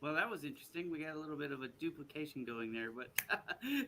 Well, that was interesting. We got a little bit of a duplication going there. But,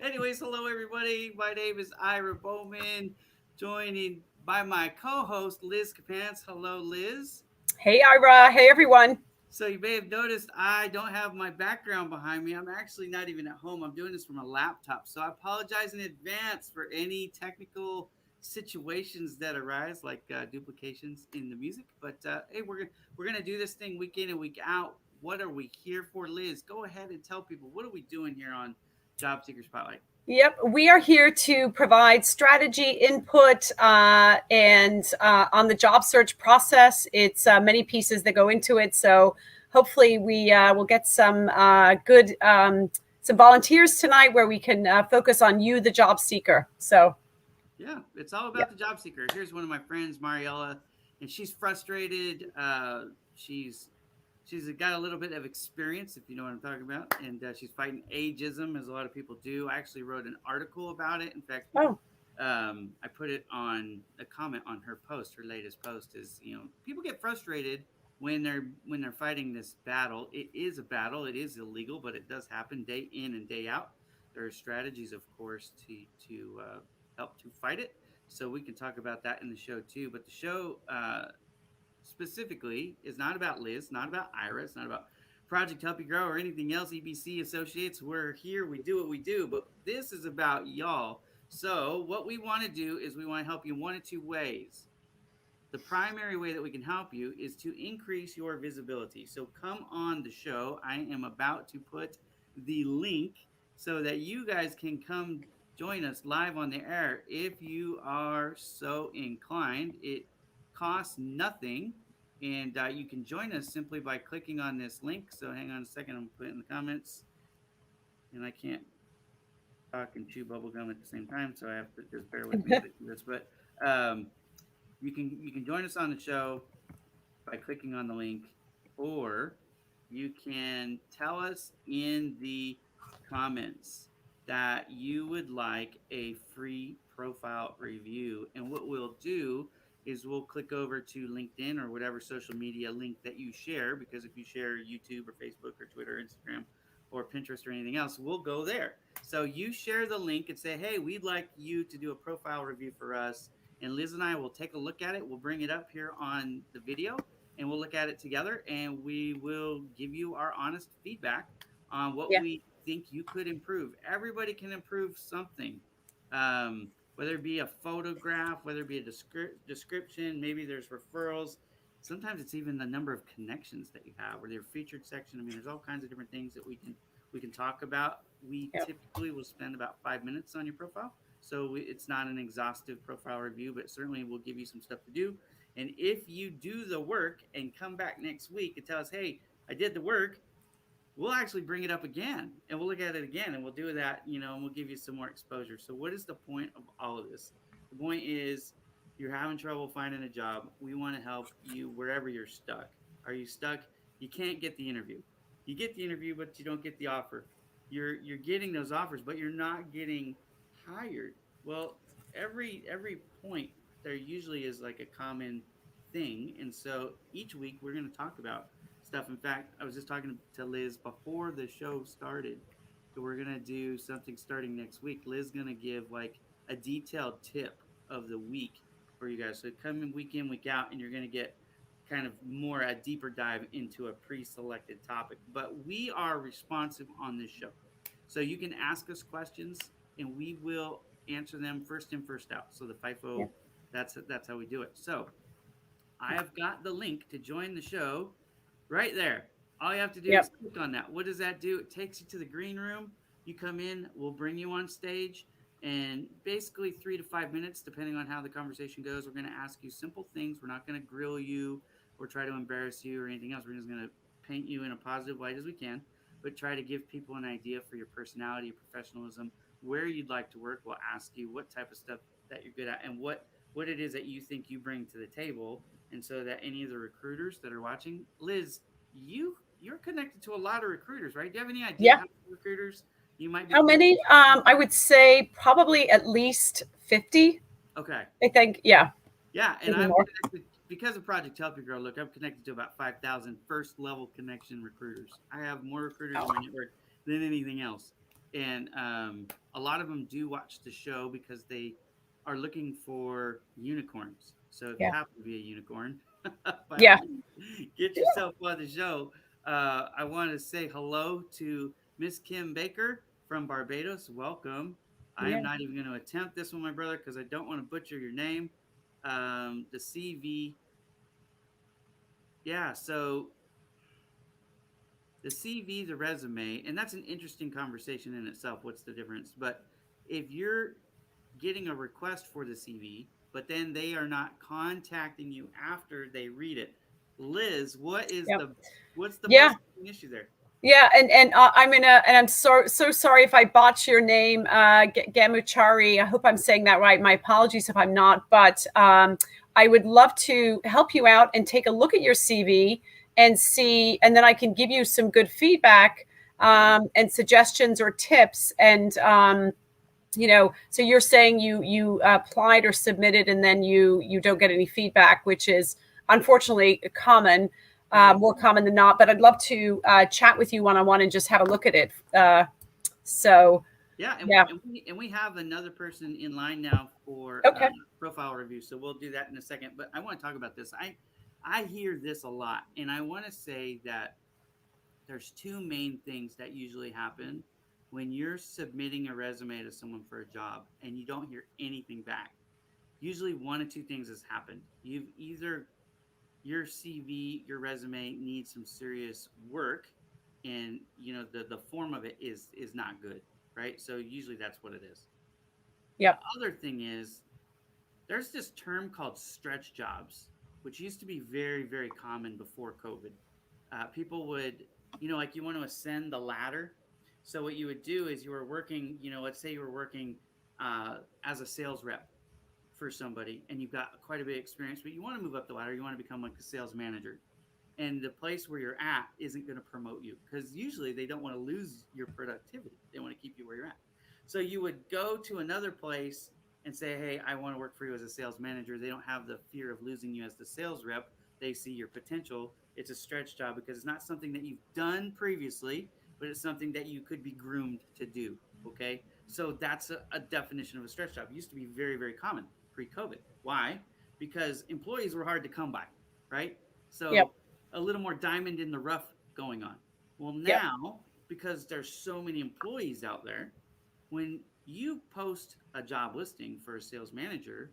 anyways, hello, everybody. My name is Ira Bowman, joining by my co host, Liz Capance. Hello, Liz. Hey, Ira. Hey, everyone. So, you may have noticed I don't have my background behind me. I'm actually not even at home. I'm doing this from a laptop. So, I apologize in advance for any technical situations that arise, like duplications in the music. But hey, we're gonna do this thing week in and week out. What are we here for, Liz? Go ahead and tell people what are we doing here on Job Seeker Spotlight. Yep, we are here to provide strategy input and on the job search process. It's many pieces that go into it. So hopefully we will get some good some volunteers tonight where we can focus on you, the job seeker. So yeah, it's all about the job seeker. Here's one of my friends, Mariella, and she's frustrated. She's got a little bit of experience, if you know what I'm talking about, and she's fighting ageism, as a lot of people do. I actually wrote an article about it. In fact, I put it on a comment on her post. Her latest post is, people get frustrated when they're fighting this battle. It is a battle. It is illegal, but it does happen day in and day out. There are strategies, of course, to help to fight it. So we can talk about that in the show too. But the show specifically is not about Liz, not about Ira, it's not about Project Help You Grow or anything else. EBC Associates, we're here, we do what we do, but this is about y'all. So what we want to do is we want to help you in one of two ways. The primary way that we can help you is to increase your visibility. So come on the show. I am about to put the link so that you guys can come join us live on the air if you are so inclined. It costs nothing, and you can join us simply by clicking on this link. So hang on a second, I'm putting in the comments, and I can't talk and chew bubble gum at the same time, so I have to just bear with me for this. But you can join us on the show by clicking on the link, or you can tell us in the comments that you would like a free profile review, and what we'll do is we'll click over to LinkedIn or whatever social media link that you share, because if you share YouTube or Facebook or Twitter, Instagram, or Pinterest or anything else, we'll go there. So you share the link and say, hey, we'd like you to do a profile review for us. And Liz and I will take a look at it. We'll bring it up here on the video and we'll look at it together, and we will give you our honest feedback on what we think you could improve. Everybody can improve something. Whether it be a photograph, whether it be a description, maybe there's referrals. Sometimes it's even the number of connections that you have, or their featured section. I mean, there's all kinds of different things that we can talk about. We Yep. typically will spend about 5 minutes on your profile. So it's not an exhaustive profile review, but certainly we'll give you some stuff to do. And if you do the work and come back next week and tell us, hey, I did the work, we'll actually bring it up again and we'll look at it again and we'll do that, and we'll give you some more exposure. So, what is the point of all of this? The point is you're having trouble finding a job. We want to help you wherever you're stuck. Are you stuck? You can't get the interview. You get the interview, but you don't get the offer. You're getting those offers, but you're not getting hired. Well, every point there usually is like a common thing, and so each week we're going to talk about stuff. In fact, I was just talking to Liz before the show started. So we're gonna do something starting next week. Liz gonna give like a detailed tip of the week for you guys. So come in, week out, and you're gonna get kind of more a deeper dive into a pre-selected topic. But we are responsive on this show, so you can ask us questions, and we will answer them first in, first out. So the FIFO, Yep. that's how we do it. So I have got the link to join the show right there. All you have to do is Yep. click on that. What does that do? It takes you to the green room. You come in, we'll bring you on stage, and basically 3 to 5 minutes, depending on how the conversation goes, we're going to ask you simple things. We're not going to grill you or try to embarrass you or anything else. We're just going to paint you in a positive light as we can, but try to give people an idea for your personality, your professionalism, where you'd like to work. We'll ask you what type of stuff that you're good at and what it is that you think you bring to the table, and so that any of the recruiters that are watching, Liz, you're connected to a lot of recruiters, right? Do you have any idea Yeah. how many recruiters you might be How connected many? I would say probably at least 50. to? Okay. I think. Yeah. Yeah, and Maybe I'm more. connected because of Project Help Your Girl. Look, I'm connected to about 5,000 first level connection recruiters. I have more recruiters in my network than anything else, and a lot of them do watch the show because they are looking for unicorns. So if you Yeah. happen to be a unicorn, by all Yeah. means, get yourself on the show. I want to say hello to Miss Kim Baker from Barbados. Welcome. I am Yeah. not even going to attempt this one, my brother, because I don't want to butcher your name. The CV. Yeah, so the CV, the resume, and that's an interesting conversation in itself. What's the difference? But if you're getting a request for the CV, but then they are not contacting you after they read it, Liz, Yep. what's the Yeah. most issue there? Yeah, and I'm so sorry if I botch your name, Gamuchari. I hope I'm saying that right. My apologies if I'm not, but I would love to help you out and take a look at your CV and see, and then I can give you some good feedback and suggestions or tips. And so you're saying you applied or submitted, and then you don't get any feedback, which is unfortunately common. Right. More common than not, but I'd love to chat with you one on one and just have a look at it. So, Yeah, yeah, and we have another person in line now for okay, profile review, so we'll do that in a second. But I want to talk about this. I hear this a lot, and I want to say that there's two main things that usually happen when you're submitting a resume to someone for a job and you don't hear anything back. Usually, one of two things has happened. You've either your CV, your resume needs some serious work, and the form of it is not good, right? So usually that's what it is. The yep, other thing is there's this term called stretch jobs, which used to be very, very common before COVID. People would, like you want to ascend the ladder. So what you would do is you were working, let's say you were working as a sales rep for somebody and you've got quite a bit of experience, but you want to move up the ladder. You want to become like a sales manager. And the place where you're at isn't going to promote you because usually they don't want to lose your productivity. They want to keep you where you're at. So you would go to another place and say, hey, I want to work for you as a sales manager. They don't have the fear of losing you as the sales rep. They see your potential. It's a stretch job because it's not something that you've done previously, but it's something that you could be groomed to do. Okay. So that's a definition of a stretch job. It used to be very, very common pre COVID. Why? Because employees were hard to come by, right? yep, So a little more diamond in the rough going on. Well, yep, now, because there's so many employees out there, when you post a job listing for a sales manager,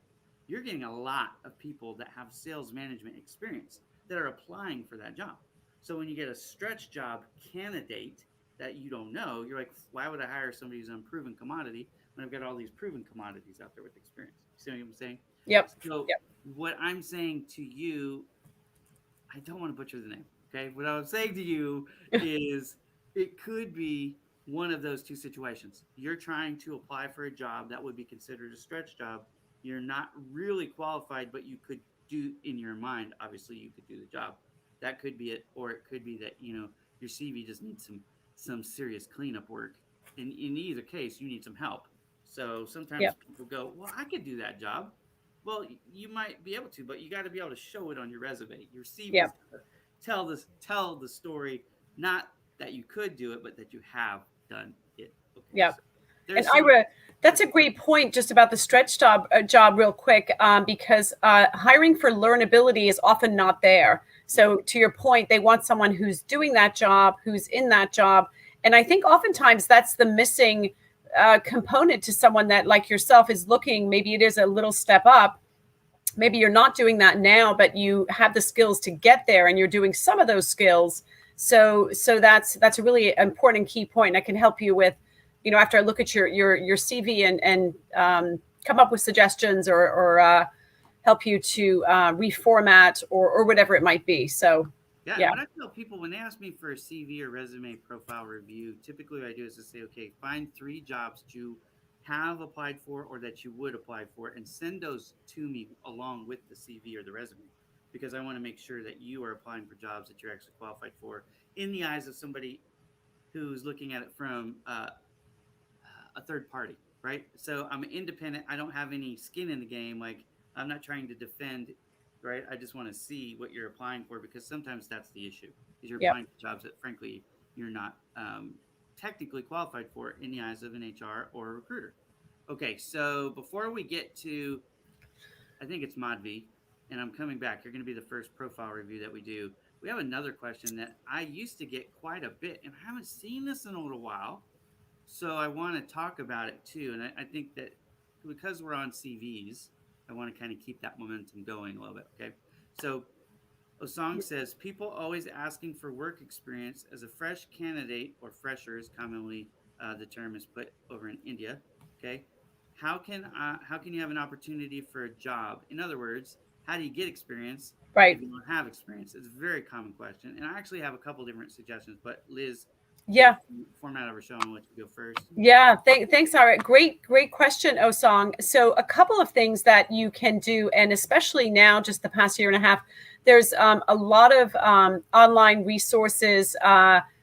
you're getting a lot of people that have sales management experience that are applying for that job. So when you get a stretch job candidate, that you don't know, you're like, why would I hire somebody who's an unproven commodity when I've got all these proven commodities out there with experience? You see what I'm saying? Yep. So Yep. what I'm saying to you, I don't want to butcher the name. Okay. What I'm saying to you is it could be one of those two situations. You're trying to apply for a job that would be considered a stretch job. You're not really qualified, but you could do in your mind, obviously you could do the job. That could be it. Or it could be that, your CV just needs some serious cleanup work. In either case, you need some help. So sometimes Yep. people go, well, I could do that job. Well, you might be able to, but you got to be able to show it on your resume. Your CV's Yep. tell the story, not that you could do it, but that you have done it. Okay, Yep. so And there's some. Ira, that's a great point just about the stretch job real quick, because hiring for learnability is often not there. So to your point, they want someone who's doing that job, who's in that job. And I think oftentimes that's the missing component to someone that, like yourself, is looking, maybe it is a little step up. Maybe you're not doing that now, but you have the skills to get there and you're doing some of those skills. So that's a really important key point. I can help you with, after I look at your CV and come up with suggestions or help you to reformat or whatever it might be. So Yeah, and yeah. what I tell people when they ask me for a CV or resume profile review, typically what I do is to say, okay, find 3 jobs that you have applied for or that you would apply for, and send those to me along with the CV or the resume, because I want to make sure that you are applying for jobs that you're actually qualified for in the eyes of somebody who's looking at it from a third party, right? So I'm independent. I don't have any skin in the game. Like, I'm not trying to defend, right? I just want to see what you're applying for, because sometimes that's the issue. Is you're Yep. applying for jobs that frankly you're not technically qualified for in the eyes of an HR or a recruiter. Okay, so before we get to, I think it's Modv, and I'm coming back. You're going to be the first profile review that we do. We have another question that I used to get quite a bit, and I haven't seen this in a little while, so I want to talk about it too. And I think that because we're on CVs, I want to kind of keep that momentum going a little bit. Okay. So Osong says people always asking for work experience as a fresh candidate, or fresher is commonly the term is put over in India. Okay. How can you have an opportunity for a job? In other words, how do you get experience if Right. you don't have experience? It's a very common question, and I actually have a couple different suggestions. But Liz, for the Yeah. format of our show, I'm gonna let you go first. Yeah, thanks, Ira. Great question, Osong. So a couple of things that you can do, and especially now, just the past year and a half, there's a lot of online resources,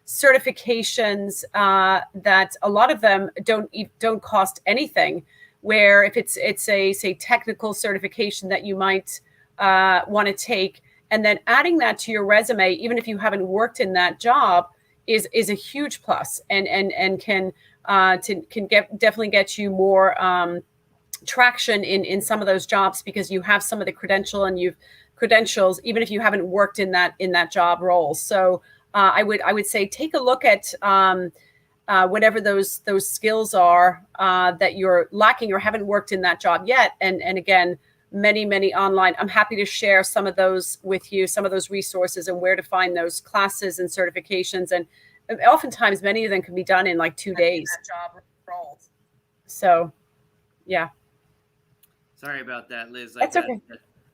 certifications that a lot of them don't cost anything. Where if it's a say technical certification that you might want to take, and then adding that to your resume, even if you haven't worked in that job, is a huge plus, and can definitely get you more traction in some of those jobs, because you have some of the credentials, even if you haven't worked in that job role. So I would say take a look at whatever those skills are that you're lacking or haven't worked in that job yet. And again, many online. I'm happy to share some of those with you, some of those resources and where to find those classes and certifications. And oftentimes, many of them can be done in like 2 days. Job roles. So, yeah, Sorry about that, Liz. that's okay.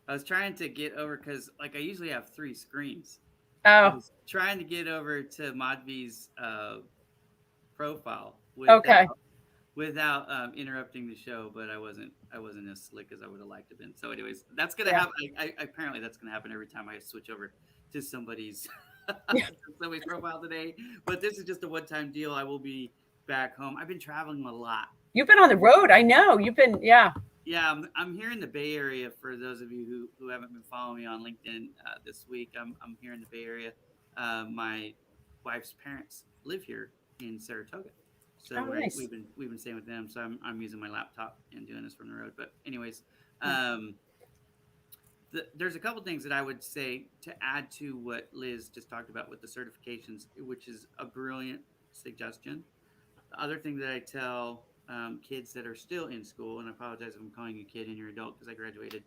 I was trying to get over, because like I usually have 3 screens. I Oh, was trying to get over to Modvi's profile okay. without interrupting the show, but I wasn't as slick as I would have liked to have been. So, anyways, that's gonna Yeah. happen. Apparently that's gonna happen every time I switch over to somebody's Yeah. somebody's profile today. But this is just a one-time deal. I will be back home. I've been traveling a lot. You've been on the road. I know. You've been, yeah. Yeah, I'm here in the Bay Area. For those of you who haven't been following me on LinkedIn this week, I'm here in the Bay Area. My wife's parents live here in Saratoga, so Oh, nice. we've been staying with them. So I'm using my laptop and doing this from the road. But anyways, Yeah. there's a couple things that I would say to add to what Liz just talked about with the certifications, which is a brilliant suggestion. The other thing that I tell kids that are still in school, and I apologize if I'm calling you a kid and you're an adult, because I graduated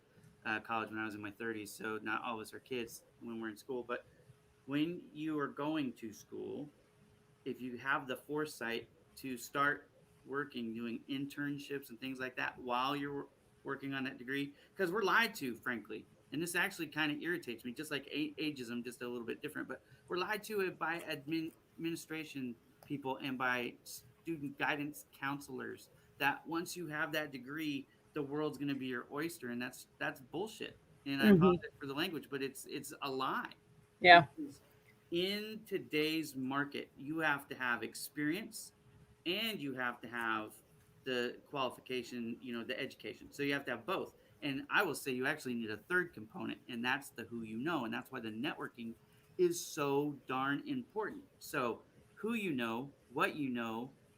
college when I was in my 30s, so not all of us are kids when we're in school. But when you are going to school, if you have the foresight to start working, doing internships and things like that while you're working on that degree, because we're lied to, frankly. And this actually kind of irritates me, just like ageism, just a little bit different. But we're lied to it by administration people and by student guidance counselors that once you have that degree, the world's going to be your oyster, and that's bullshit. And I Hmm. apologize for the language, but it's a lie. Yeah. Because in today's market, you have to have experience and you have to have the qualification, the education. So you have to have both. And I will say you actually need a third component, and that's the who you know. And that's why the networking is so darn important. So, who you know,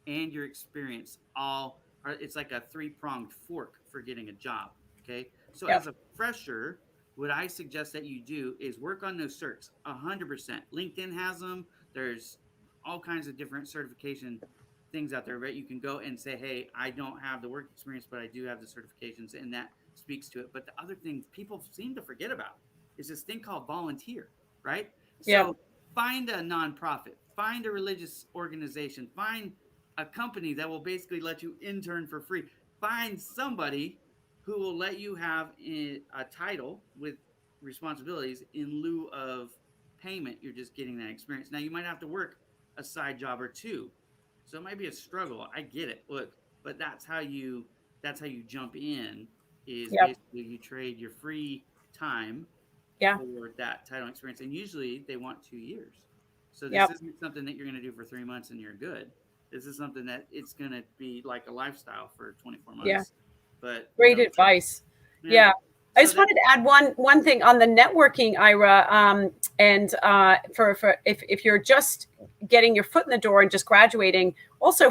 and your experience all are, it's like a three-pronged fork for getting a job. Okay. So, Yep. as a fresher, what I suggest that you do is work on those certs 100%. LinkedIn has them. There's all kinds of different certification things out there, right? You can go and say, hey, I don't have the work experience, but I do have the certifications, and that speaks to it. But the other thing people seem to forget about is this thing called volunteer, right? Yep. So find a nonprofit, find a religious organization, find a company that will basically let you intern for free. Find somebody who will let you have a title with responsibilities in lieu of payment. You're just getting that experience. Now, you might have to work a side job or two, so it might be a struggle. I get it. Look, but that's how you jump in, is Yep. basically you trade your free time Yeah. for that title experience. And usually they want 2 years. So this Yep. isn't something that you're going to do for 3 months and you're good. This is something that it's going to be like a lifestyle for 24 Yeah. months. But, Great advice. yeah. Yeah. I So just that, wanted to add one thing on the networking, Ira. And for if you're just getting your foot in the door and just graduating, also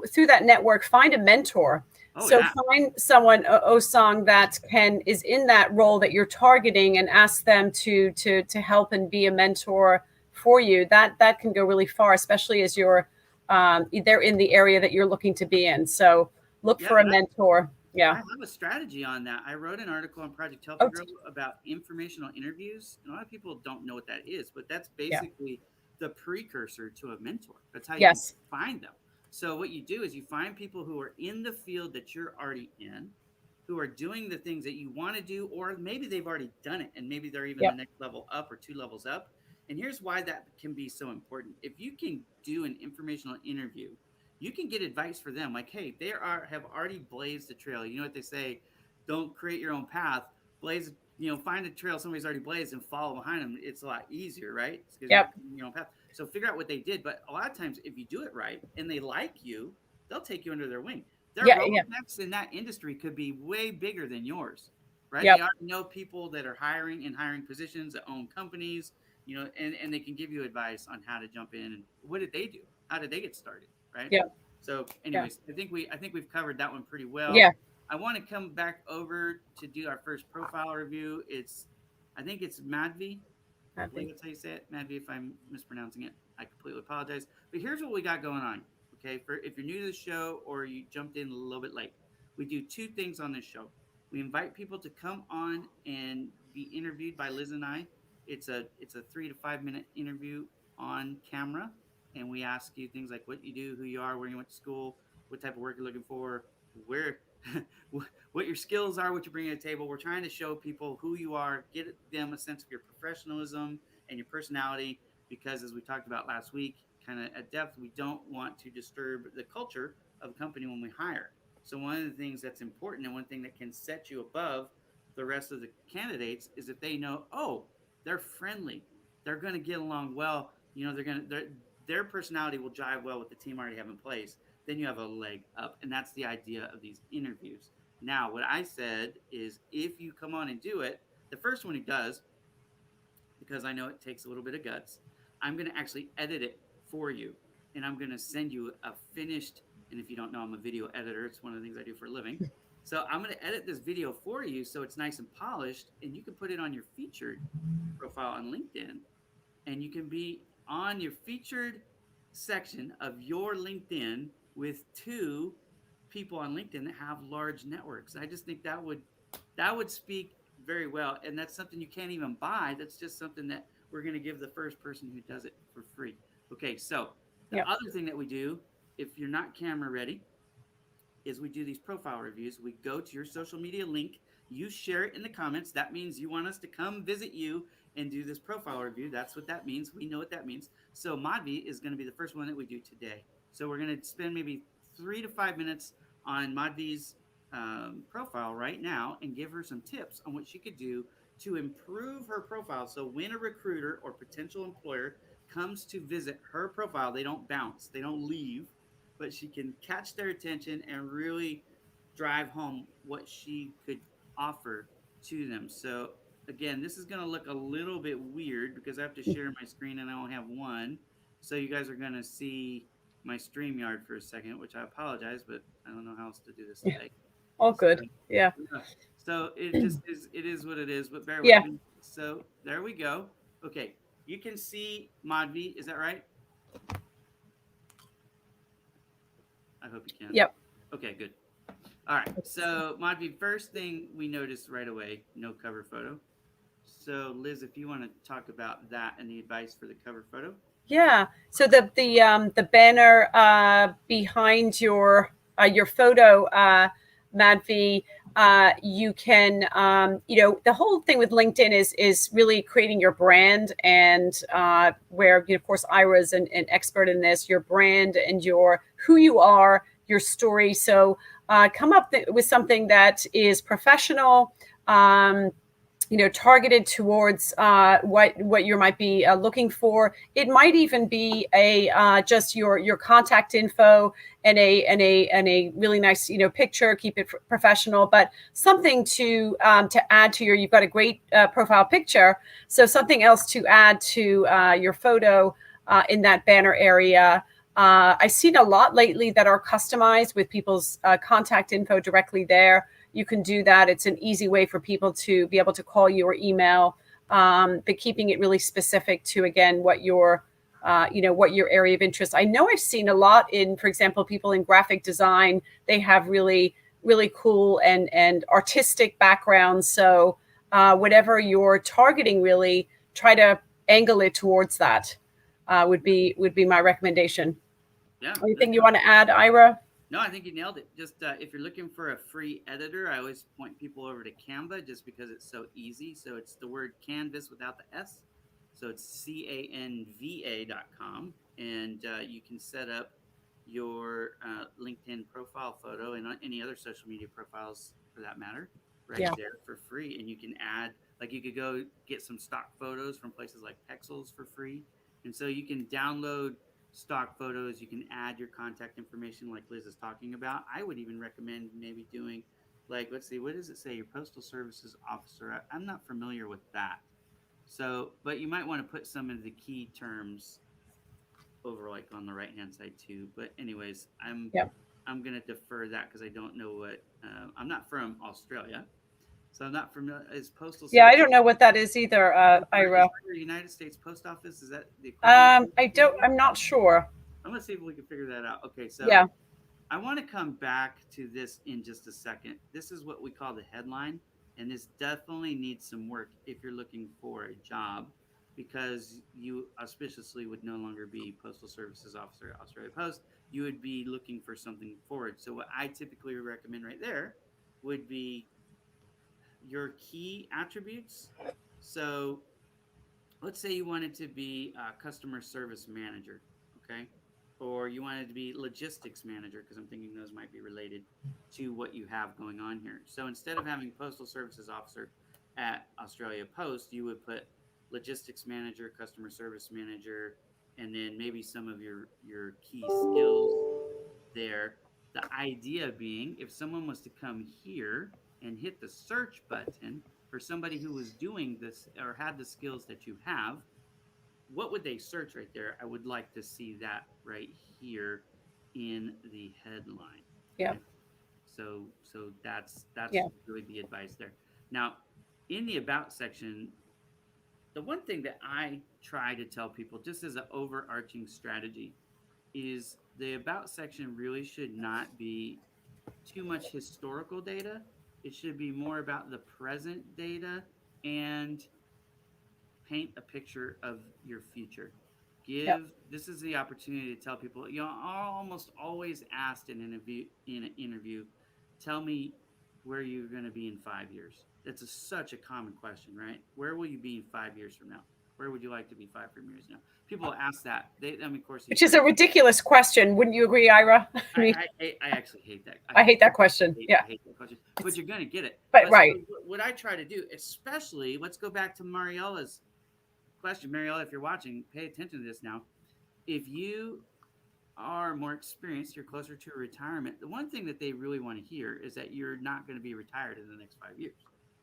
through that network, find a mentor. oh, So yeah. find someone, Osang, that is in that role that you're targeting, and ask them to help and be a mentor for you. That can go really far, especially as you're they're in the area that you're looking to be in. So look Yeah. for a And mentor. I Yeah. have a strategy on that. I wrote an article on Project Help You Oh, Grow about informational interviews. And a lot of people don't know what that is, but that's yeah. basically the precursor to a mentor. That's how you can Yes. find them. So what you do is you find people who are in the field that you're already in, who are doing the things that you want to do, or maybe they've already done it and maybe they're even the Yep. next level up or two levels up. And here's why that can be so important. If you can do an informational interview, you can get advice for them, like, hey, have already blazed the trail. You know what they say, don't create your own path, blaze, find a trail somebody's already blazed and follow behind them. It's a lot easier, right? Because you're Yep. creating your own path. So figure out what they did. But a lot of times, if you do it right and they like you, they'll take you under their wing. Their Yeah. Yeah. Rolodex in that industry could be way bigger than yours, right? They Yep. already know people that are hiring in hiring positions, that own companies, and they can give you advice on how to jump in and what did they do? How did they get started, right? Yep. So, Yeah. anyways, I think we've covered that one pretty well. Yeah. I want to come back over to do our first profile review. I think it's Madvi. I believe Happy. that's how you say it. Madvi, if I'm mispronouncing it, I completely apologize. But here's what we got going on. Okay, for if you're new to the show or you jumped in a little bit late, we do two things on this show. We invite people to come on and be interviewed by Liz and I. It's a 3 to 5 minute interview on camera, and we ask you things like what you do, who you are, where you went to school, what type of work you're looking for, where what your skills are, what you bring to the table. We're trying to show people who you are, get them a sense of your professionalism and your personality, because as we talked about last week, kind of at depth, we don't want to disturb the culture of a company when we hire. So one of the things that's important, and one thing that can set you above the rest of the candidates, is if they know, oh, they're friendly, they're going to get along well, their personality will jive well with the team I already have in place, then you have a leg up. And that's the idea of these interviews. Now, what I said is if you come on and do it, the first one he does, because I know it takes a little bit of guts, I'm going to actually edit it for you. And I'm going to send you a finished, and if you don't know, I'm a video editor. It's one of the things I do for a living. So I'm going to edit this video for you so it's nice and polished, and you can put it on your featured profile on LinkedIn, and you can be on your featured section of your LinkedIn with two people on LinkedIn that have large networks. I just think that would speak very well, and that's something you can't even buy. That's just something that we're going to give the first person who does it for free. Okay, so The Yep. other thing that we do, if you're not camera ready, is we do these profile reviews. We go to your social media link, you share it in the comments. That means you want us to come visit you and do this profile review. That's what that means. We know what that means. So Madvi is going to be the first one that we do today. So we're going to spend maybe 3 to 5 minutes on Madvi's profile right now and give her some tips on what she could do to improve her profile. So when a recruiter or potential employer comes to visit her profile, they don't bounce, they don't leave, but she can catch their attention and really drive home what she could offer to them. So again, this is going to look a little bit weird because I have to share my screen and I only have one. So you guys are going to see my StreamYard for a second, which I apologize, but I don't know how else to do this Yeah. today. All So, good. Yeah. yeah. So it just is, it is what it is, but bear with Yeah. me. So there we go. Okay. You can see Madvi. Is that right? I hope you can. Yep. Okay, good. All right. So, Madvi, first thing we noticed right away, no cover photo. So, Liz, if you want to talk about that and the advice for the cover photo. Yeah. So the banner behind your photo, Madvi, you can the whole thing with LinkedIn is really creating your brand, and where of course Ira's an expert in this, your brand and your who you are, your story. So come up with something that is professional. Targeted towards what you might be looking for. It might even be a just your contact info and a really nice picture. Keep it professional, but something to add to your. You've got a great profile picture, so something else to add to your photo in that banner area. I've seen a lot lately that are customized with people's contact info directly there. You can do that. It's an easy way for people to be able to call you or email, but keeping it really specific to, again, what what your area of interest. I know I've seen a lot in, for example, people in graphic design. They have really, really cool and artistic backgrounds. So whatever you're targeting, really try to angle it towards that. Would be my recommendation. Yeah, that Anything you sounds want to good. add, Ira? No, I think you nailed it. Just if you're looking for a free editor, I always point people over to Canva just because it's so easy. So it's the word canvas without the S. So it's canva.com. And you can set up your LinkedIn profile photo and any other social media profiles for that matter right Yeah. there for free. And you can add, like, you could go get some stock photos from places like Pexels for free. And so you can download stock photos. You can add your contact information, like Liz is talking about. I would even recommend maybe doing, like, let's see, what does it say? Your postal services officer. I'm not familiar with that. So, but you might want to put some of the key terms over, like, on the right hand side too. But anyways, Yeah. I'm gonna defer that because I don't know what. I'm not from Australia, so I'm not familiar. Is postal Yeah, I service don't know what that is either, is Ira. the United States Post Office? Is that the equivalent to I don't. Canada? I'm not sure. I'm gonna see if we can figure that out. Okay, so Yeah. I want to come back to this in just a second. This is what we call the headline, and this definitely needs some work if you're looking for a job because you auspiciously would no longer be Postal Services Officer at Australia Post. You would be looking for something forward. So, what I typically recommend right there would be your key attributes. So, let's say you wanted to be a customer service manager, okay? Or you wanted to be logistics manager, because I'm thinking those might be related to what you have going on here. So instead of having postal services officer at Australia Post, you would put logistics manager, customer service manager, and then maybe some of your key skills there. The idea being, if someone was to come here and hit the search button for somebody who was doing this or had the skills that you have, what would they search right there? I would like to see that right here in the headline. Yeah. Okay. So that's Yeah. really the advice there. Now, in the about section, the one thing that I try to tell people just as an overarching strategy is the about section really should not be too much historical data. It should be more about the present data and paint a picture of your future. Yep. This is the opportunity to tell people, you know, I'm almost always asked in an interview, tell me where you're going to be in 5 years. That's such a common question, right? Where will you be in 5 years from now? Where would you like to be 5 years now? People ask that. I mean, of course, you Which is start. a ridiculous question. Wouldn't you agree, Ira? I I, mean, I actually hate that. I hate that question. Yeah. I hate that question. But you're going to get it. But But so right. what I try to do, especially, let's go back to Mariella's question. Mariella, if you're watching, pay attention to this now. If you are more experienced, you're closer to retirement. The one thing that they really want to hear is that you're not going to be retired in the next 5 years,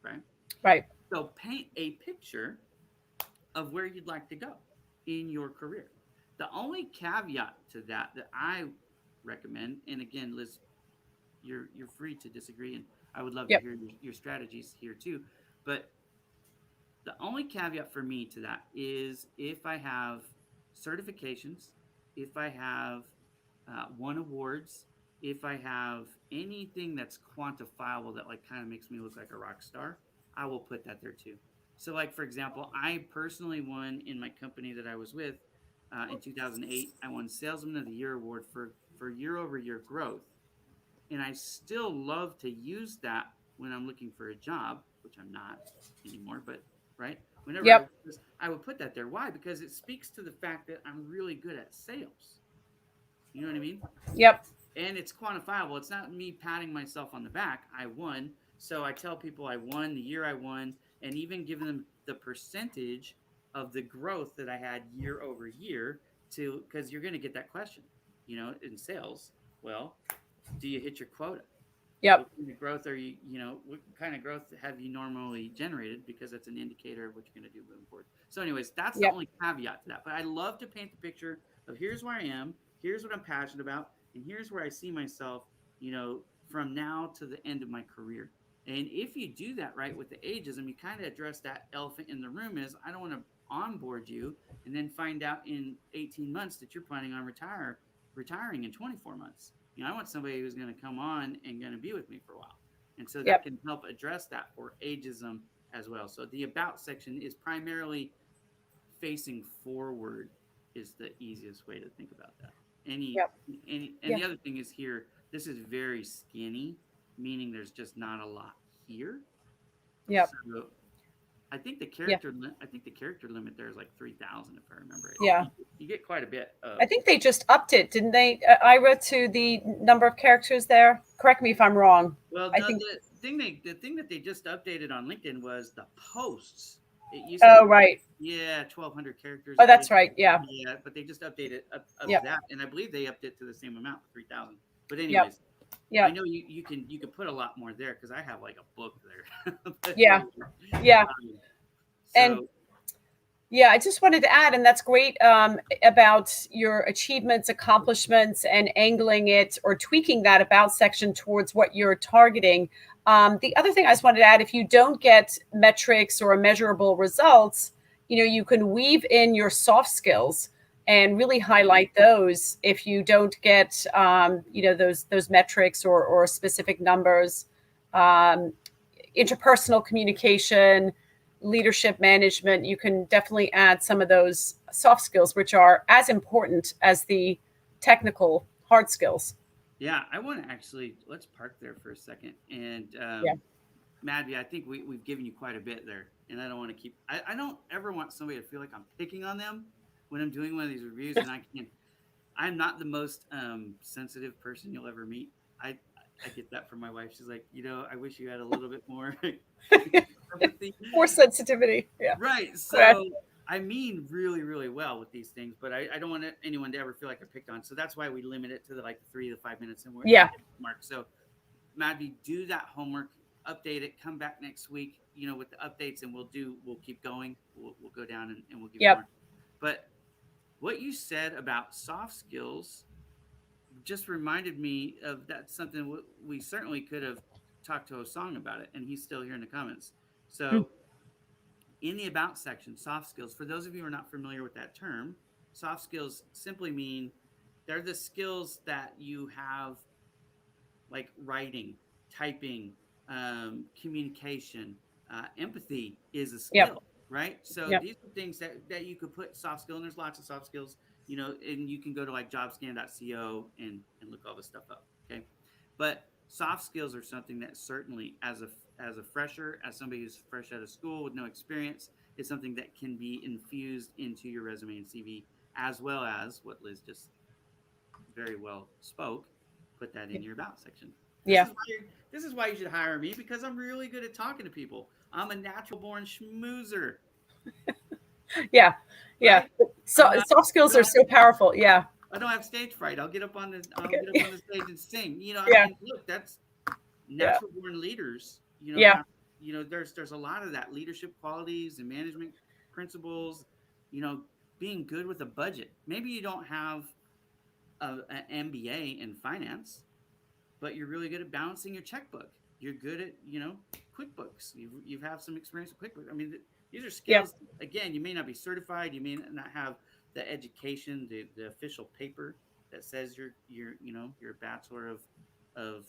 right? Right. So paint a picture of where you'd like to go in your career. The only caveat to that I recommend, and again, Liz, you're free to disagree, and I would love to Yep. hear your strategies here too. But the only caveat for me to that is if I have certifications, if I have won awards, if I have anything that's quantifiable that like kind of makes me look like a rock star, I will put that there too. So, like for example, I personally won in my company that I was with in 2008. I won Salesman of the Year award for year over year growth, and I still love to use that when I'm looking for a job, which I'm not anymore, but right? Whenever Yep. I would put that there. Why? Because it speaks to the fact that I'm really good at sales. You know what I mean? Yep. And it's quantifiable. It's not me patting myself on the back. I won. So I tell people I won the year I won, and even giving them the percentage of the growth that I had year over year to, because you're going to get that question, you know, in sales. Well, do you hit your quota? Yep. What kind of growth are you, you know, what kind of growth have you normally generated? Because that's an indicator of what you're going to do moving forward. So, anyways, that's the Yep. only caveat to that. But I love to paint the picture of here's where I am, here's what I'm passionate about, and here's where I see myself, you know, from now to the end of my career. And if you do that right with the ageism, you kind of address that elephant in the room is I don't want to onboard you and then find out in 18 months that you're planning on retiring in 24 months. You know, I want somebody who's going to come on and going to be with me for a while. And so that Yep. can help address that for ageism as well. So the about section is primarily facing forward is the easiest way to think about that. Yep. And Yeah. the other thing is here, this is very skinny, meaning there's just not a lot here. Yep. So Yeah. I think the character limit there is like 3,000 if I remember it. Yeah. You get quite a bit of. I think they just upped it, didn't they, Ira, to the number of characters there? Correct me if I'm wrong. Well, I no, think. the thing that they just updated on LinkedIn was the posts. It used to Oh, be, right. yeah, 1,200 characters. Oh, I that's believe. right. Yeah. Yeah, but they just updated up to Yep. that, and I believe they upped it to the same amount, 3,000. But Yep. anyways, I Yep. know you can put a lot more there because I have like a book there. But Yeah. anyway, Yeah. And so yeah, I just wanted to add, and that's great about your achievements, accomplishments, and angling it or tweaking that about section towards what you're targeting. The other thing I just wanted to add, if you don't get metrics or measurable results, you know, you can weave in your soft skills and really highlight those if you don't get, you know, those metrics or specific numbers. Um, Interpersonal communication, leadership management, you can definitely add some of those soft skills, which are as important as the technical hard skills. yeah, I want to actually let's park there for a second. And Yeah. Madby, I think we've given you quite a bit there, and I don't want to keep. I don't ever want somebody to feel like I'm picking on them when I'm doing one of these reviews, and I can't. I'm not the most sensitive person you'll ever meet. I get that from my wife. She's like, you know, I wish you had a little bit more empathy. More sensitivity. Yeah. Right. Okay. So I mean really, really well with these things, but I don't want anyone to ever feel like I picked on. So that's why we limit it to the like 3 to 5 minutes and we're Yeah. mark. So Madby, do that homework, update it, come back next week, you know, with the updates, and we'll keep going. We'll go down and we'll give you Yep. more. But what you said about soft skills just reminded me of that something we certainly could have talked to Osang about it, and he's still here in the comments. So in the about section, soft skills, for those of you who are not familiar with that term, soft skills simply mean they're the skills that you have, like writing, typing, communication, empathy is a skill. Yep. right? So Yep. these are things that you could put soft skill, and there's lots of soft skills, and you can go to like jobscan.co and look all this stuff up. Okay. But soft skills are something that certainly as a fresher, as somebody who's fresh out of school with no experience, is something that can be infused into your resume and CV, as well as what Liz just very well spoke. Put that in your about section. This Yeah. is why this is why you should hire me, because I'm really good at talking to people. I'm a natural born schmoozer, Yeah. Yeah. right? So I'm not. soft I skills don't are have so powerful. Yeah. I don't have stage fright. I'll get up on the Okay. stage and sing. I Yeah. mean, look, that's Yeah. natural born leaders. Yeah. Have there's a lot of that leadership qualities and management principles. You know, being good with a budget. Maybe you don't have an MBA in finance, but you're really good at balancing your checkbook. You're good at QuickBooks. You have some experience with QuickBooks. I mean, these are Yep. skills. Again, you may not be certified. You may not have the education, the official paper that says you're a bachelor of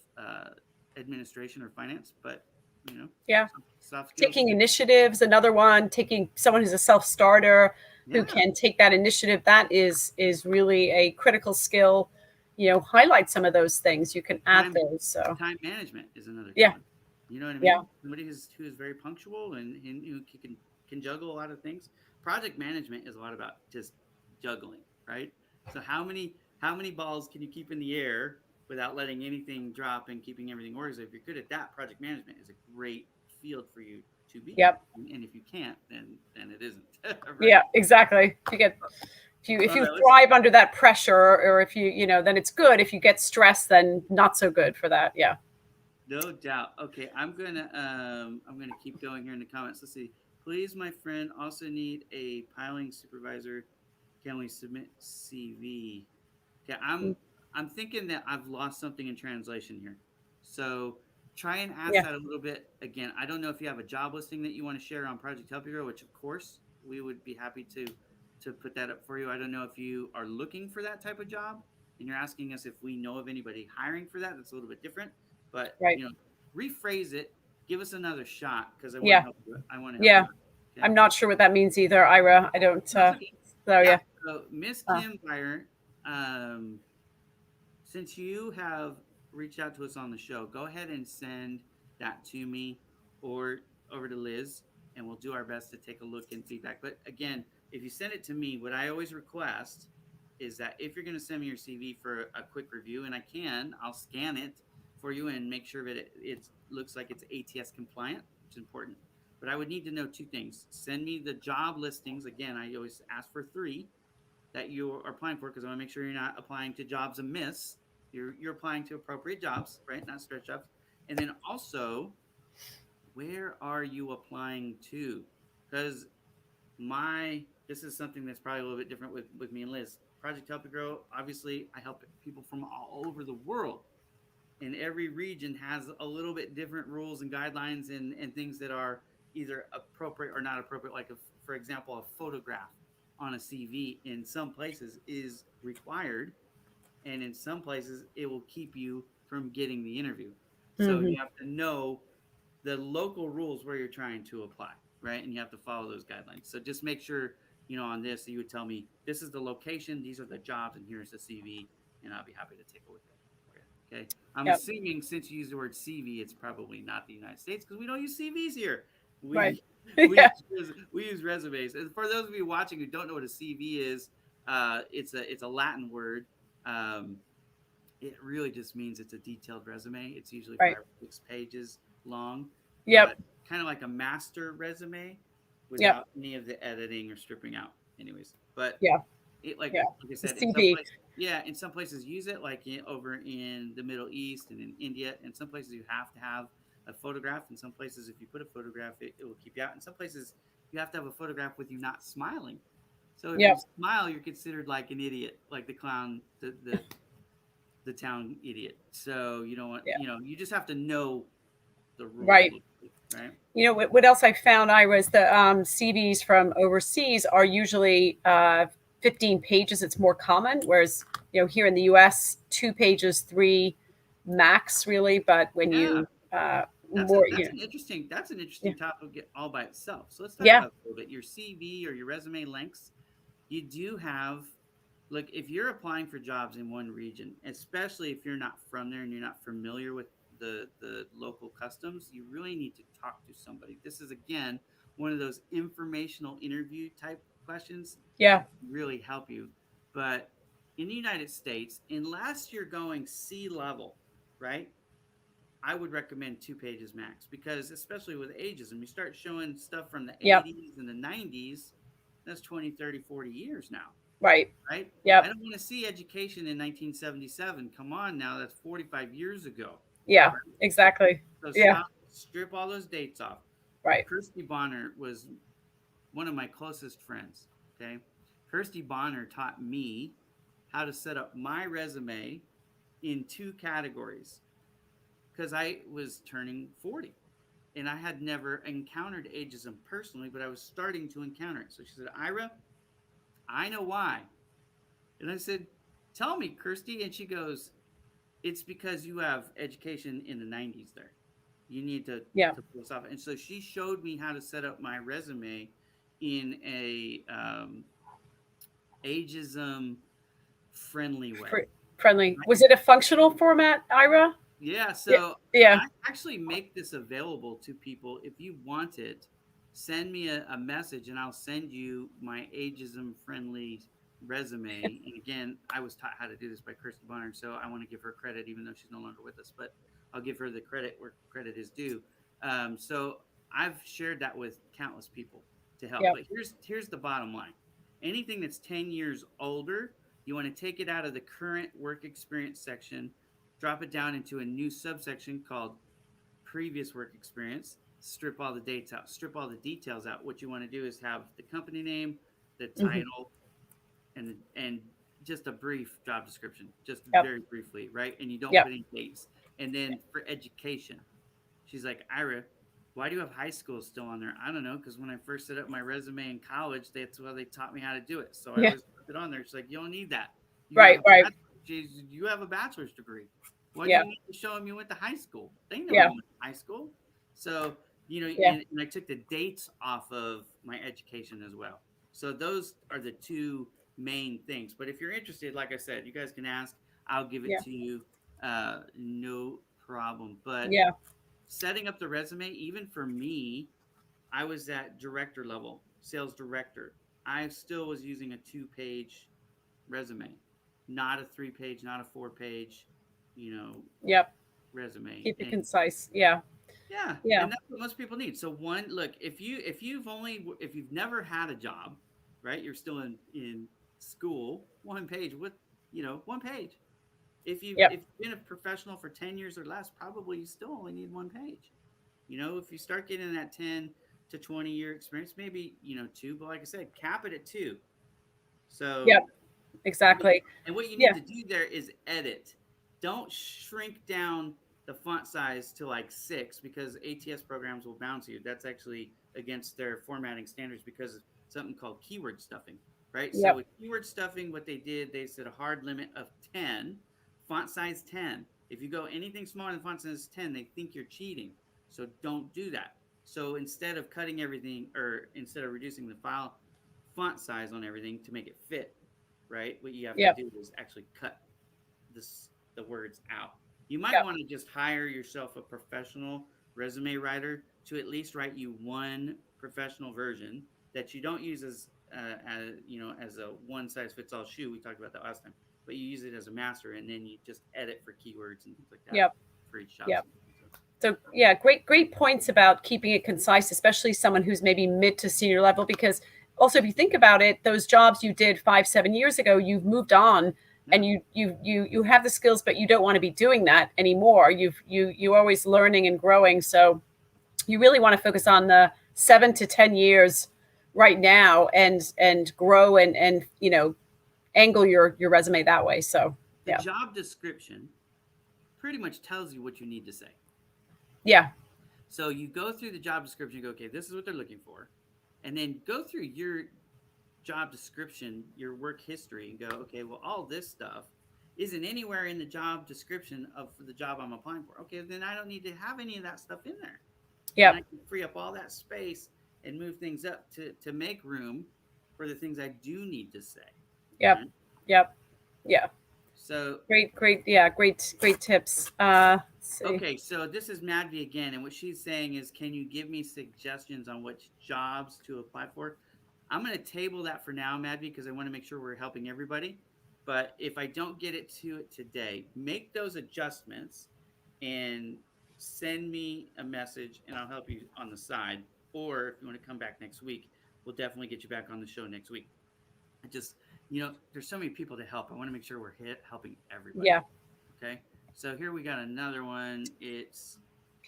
administration or finance, but you know Yeah. soft skills. Taking initiatives, another one, taking someone who's a self-starter who Yeah, can take that initiative, that is really a critical skill. Highlight some of those things. You can add time those. So time management is another good yeah. one. You know what I Yeah. mean? Somebody who is very punctual and who can juggle a lot of things. Project management is a lot about just juggling, right? So how many balls can you keep in the air without letting anything drop and keeping everything organized? If you're good at that, project management is a great field for you to be Yep. in. And if you can't, then it isn't, Yeah, right? exactly. If All you right, let's thrive under that pressure, or if then it's good. If you get stressed, then not so good for that. Yeah. No doubt. Okay, I'm gonna keep going here in the comments. Let's see. Please, my friend, also need a piling supervisor. Can we submit CV? Okay, I'm thinking that I've lost something in translation here. So try and ask Yeah. that a little bit again. I don't know if you have a job listing that you want to share on Project Help You Grow, which of course we would be happy to put that up for you. I don't know if you are looking for that type of job and you're asking us if we know of anybody hiring for that. That's a little bit different, but Right. rephrase it. Give us another shot because I want to Yeah. help you. I want to help Yeah. you. Okay. I'm not sure what that means either, Ira. I don't. No, it's okay. So Yeah. yeah. So Miss Uh, Kim Byron, since you have reached out to us on the show, go ahead and send that to me or over to Liz, and we'll do our best to take a look and feedback. But again, if you send it to me, what I always request is that if you're going to send me your CV for a quick review, and I'll scan it for you and make sure that it looks like it's ATS compliant, which is important. But I would need to know two things. Send me the job listings. Again, I always ask for three that you are applying for, because I want to make sure you're not applying to jobs amiss. You're applying to appropriate jobs, right? Not stretch jobs. And then also, where are you applying to? Because this is something that's probably a little bit different with me and Liz. Project Help You Grow, obviously, I help people from all over the world. And every region has a little bit different rules and guidelines and things that are either appropriate or not appropriate. Like, for example, a photograph on a CV in some places is required, and in some places it will keep you from getting the interview. So mhm. you have to know the local rules where you're trying to apply, right? And you have to follow those guidelines. So just make sure, on this, you would tell me this is the location, these are the jobs, and here's the CV, and I'll be happy to take a look at it. Okay. I'm Yep. assuming since you use the word CV, it's probably not the United States because we don't use CVs here. Right. We Yeah. we use resumes. And for those of you watching who don't know what a CV is, it's a Latin word. Um, it really just means it's a detailed resume. It's usually Right. 5 or 6 pages long, Yep. but kind of like a master resume Yep. without any of the editing or stripping out. Anyways, but Yeah. it like Yeah. like I The said, CV. in some places use it, like over in the Middle East and in India. In some places you have to have a photograph. In some places, if you put a photograph, it will keep you out. In some places, you have to have a photograph with you not smiling. So if you Yep. smile, you're considered like an idiot, like the clown, the town idiot. So you don't want, Yeah. you just have to know the rules, Right. right? What else I found, I was the CVs from overseas are usually 15 pages. It's more common, whereas here in the U.S., 2 pages, 3 max, really. But when Yeah. you That's a more. that's Yeah, an interesting yeah, topic all by itself. So let's talk yeah, about that a little bit. Your CV or your resume lengths. You do have, look, if you're applying for jobs in one region, especially if you're not from there and you're not familiar with the local customs, you really need to talk to somebody. This is again one of those informational interview type questions yeah, that can really help you. But in the United States, unless you're going sea level, right? I would recommend 2 pages max because, especially with ageism, you start showing stuff from the yep, 80s and the 90s, that's 20, 30, 40 years now, right, right? I yep, don't want to see education in 1977. Come on now, that's 45 years ago, yeah, right? So, exactly, so yeah, stop, strip all those dates off. right, Kirsty Bonner was one of my closest friends, okay? Kirsty Bonner taught me how to set up my resume in 2 categories because I was turning 40 and I had never encountered ageism personally, but I was starting to encounter it. So she said, Ira, I know why. And I said, tell me, Kirsty. And she goes, it's because you have education in the 90s there. You need yeah, to pull this off. And so she showed me how to set up my resume in a ageism friendly way. friendly. Was it a functional format, Ira? Yeah, Yeah, so yeah, I actually make this available to people. If you want it, send me a message and I'll send you my ageism friendly resume. And again, I was taught how to do this by Kirsty Bonner, so I want to give her credit, even though she's no longer with us. But I'll give her the credit where credit is due. So I've shared that with countless people to help. yep, But here's the bottom line: anything that's 10 years older, you want to take it out of the current work experience section, drop it down into a new subsection called previous work experience, strip all the dates out, strip all the details out. What you want to do is have the company name, the hmm, title, and just a brief job description, just yep, very briefly, right? And you don't yep, put any dates. And then for education, she's like, Ira, why do you have high school still on there? I don't know, because when I first set up my resume in college, that's how they taught me how to do it. So I yeah, always put it on there. She's like, you don't need that. You have right, a right, you have a bachelor's degree. What do yeah, you need to show them you went to high school? They know yeah, you went to high school. So, yeah, and I took the dates off of my education as well. So those are the two main things. But if you're interested, like I said, you guys can ask. I'll give it yeah, to you. No problem. But yeah, setting up the resume, even for me, I was at director level, sales director. I still was using a 2 page resume, not a 3 page, not a 4 page, you know, yep. resume. Keep it And concise. Yeah, yeah, yeah, and that's what most people need. So one, look, if you've never had a job, right? You're still in school. 1 page with 1 page. yep, If you've been a professional for 10 years or less, probably you still only need 1 page. If you start getting that 10 to 20 year experience, maybe two. But like I said, cap it at two. yep, So exactly. and what you need Yeah, to do there is edit. Don't shrink down the font size to like 6 because ATS programs will bounce you. That's actually against their formatting standards because of something called keyword stuffing, right? So yep, with keyword stuffing, what they did, they set a hard limit of 10, font size 10. If you go anything smaller than font size 10, they think you're cheating. So don't do that. So instead of cutting everything or instead of reducing the file font size on everything to make it fit, right? What you have to yep, do is actually cut the words out. You might yep, want to just hire yourself a professional resume writer to at least write you one professional version that you don't use as a one size fits all shoe. We talked about that last time, but you use it as a master, and then you just edit for keywords and things like that yep, for each job. yep. So yeah, great points about keeping it concise, especially someone who's maybe mid to senior level, because also if you think about it, those jobs you did 5, 7 years ago, you've moved on Yeah. and you have the skills, but you don't want to be doing that anymore. You're always learning and growing. So you really want to focus on the 7 to 10 years right now and grow and angle your resume that way. So The yeah. job description pretty much tells you what you need to say. Yeah. So you go through the job description, you go, okay, this is what they're looking for. And then go through your job description, your work history, and go, okay, well, all this stuff isn't anywhere in the job description of the job I'm applying for. Okay, then I don't need to have any of that stuff in there. And I Yep. can free up all that space and move things up to make room for the things I do need to say. Yep. Right? Yep. Yeah. So Great. Yeah. Great tips. Let's see. okay, so this is Madvi again, and what she's saying is, can you give me suggestions on which jobs to apply for? I'm going to table that for now, Madvi, because I want to make sure we're helping everybody. But if I don't get it to it today, make those adjustments and send me a message, and I'll help you on the side. Or if you want to come back next week, we'll definitely get you back on the show next week. I just, there's so many people to help. I want to make sure we're helping everybody. Yeah. Okay. So here we got another one. It's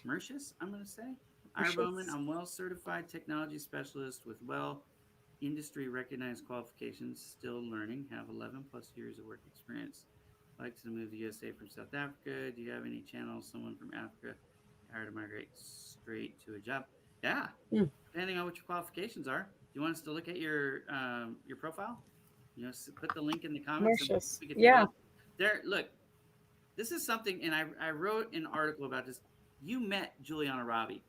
Mercius, I'm going to say. Ira Bowman, Precious. I'm well certified technology specialist with well industry recognized qualifications, still learning, have 11 plus years of work experience. Like to move to USA from South Africa. Do you have any channels, someone from Africa, hired to migrate straight to a job? Yeah, Mm. depending on what your qualifications are. Do you want us to look at your profile? Put the link in the comments and Mauritius. we can take a Yeah. look. There, look, this is something, and I wrote an article about this. You met Juliana Robbie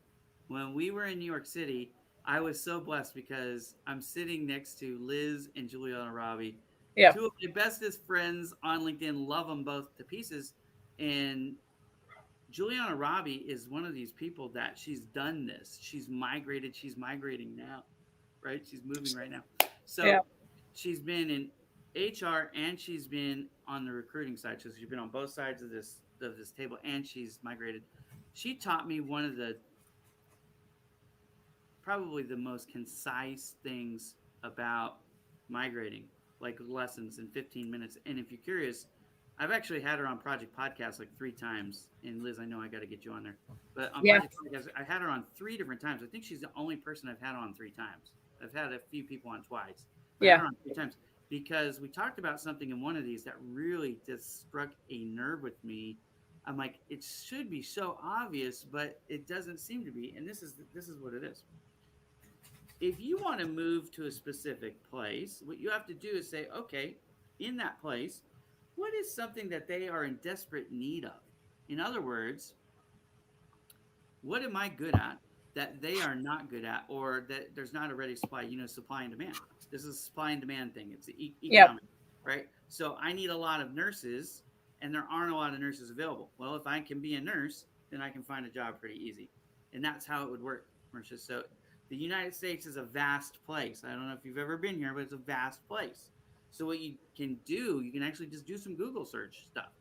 when we were in New York City. I was so blessed because I'm sitting next to Liz and Juliana Robbie, Yeah. two of my bestest friends on LinkedIn. Love them both to pieces. And Juliana Robbie is one of these people that she's done this. She's migrated. She's migrating now, right? She's moving right now. Yeah. So she's been in HR and she's been on the recruiting side. So she's been on both sides of this table, and she's migrated. She taught me one of the probably the most concise things about migrating, like lessons in 15 minutes. And if you're curious, I've actually had her on Project Podcast like 3 times. And Liz, I know I got to get you on there. But on Yeah. Project Podcast, I had her on 3 different times. I think she's the only person I've had on 3 times. I've had a few people on twice. I had Yeah. her on 3 times because we talked about something in one of these that really just struck a nerve with me. I'm like, it should be so obvious, but it doesn't seem to be. And this is what it is. If you want to move to a specific place, what you have to do is say, okay, in that place, what is something that they are in desperate need of? In other words, what am I good at that they are not good at, or that there's not a ready supply? Supply and demand. This is a supply and demand thing. It's Yep. economic, right? So I need a lot of nurses, and there aren't a lot of nurses available. Well, if I can be a nurse, then I can find a job pretty easy, and that's how it would work, Marcia. So the United States is a vast place. I don't know if you've ever been here, but it's a vast place. So what you can do, you can actually just do some Google search stuff.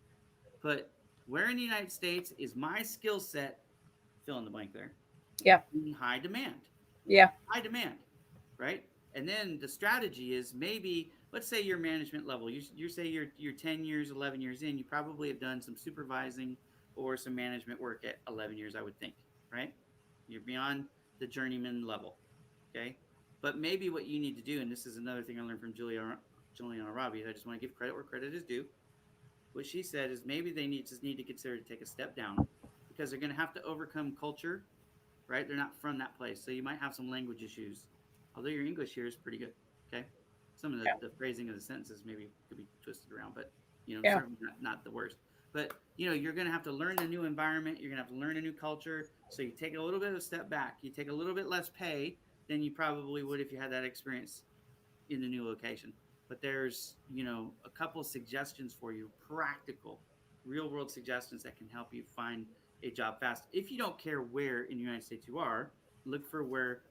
Put where in the United States is my skill set, fill in the blank there, Yeah. in high demand. Yeah. High demand, right? And then the strategy is maybe, let's say your management level, you say you're 10 years, 11 years in, you probably have done some supervising or some management work at 11 years, I would think, right? You're beyond the journeyman level, okay? But maybe what you need to do, and this is another thing I learned from Juliana Robbie, I just want to give credit where credit is due. What she said is maybe they need to consider to take a step down because they're going to have to overcome culture, right? They're not from that place. So you might have some language issues, although your English here is pretty good, okay? Some of the phrasing of the sentences maybe could be twisted around, but, Yeah. certainly not the worst. But, you're going to have to learn a new environment. You're going to have to learn a new culture. So you take a little bit of a step back. You take a little bit less pay than you probably would if you had that experience in the new location. But there's, a couple of suggestions for you, practical, real world suggestions that can help you find a job fast. If you don't care where in the United States you are, look for where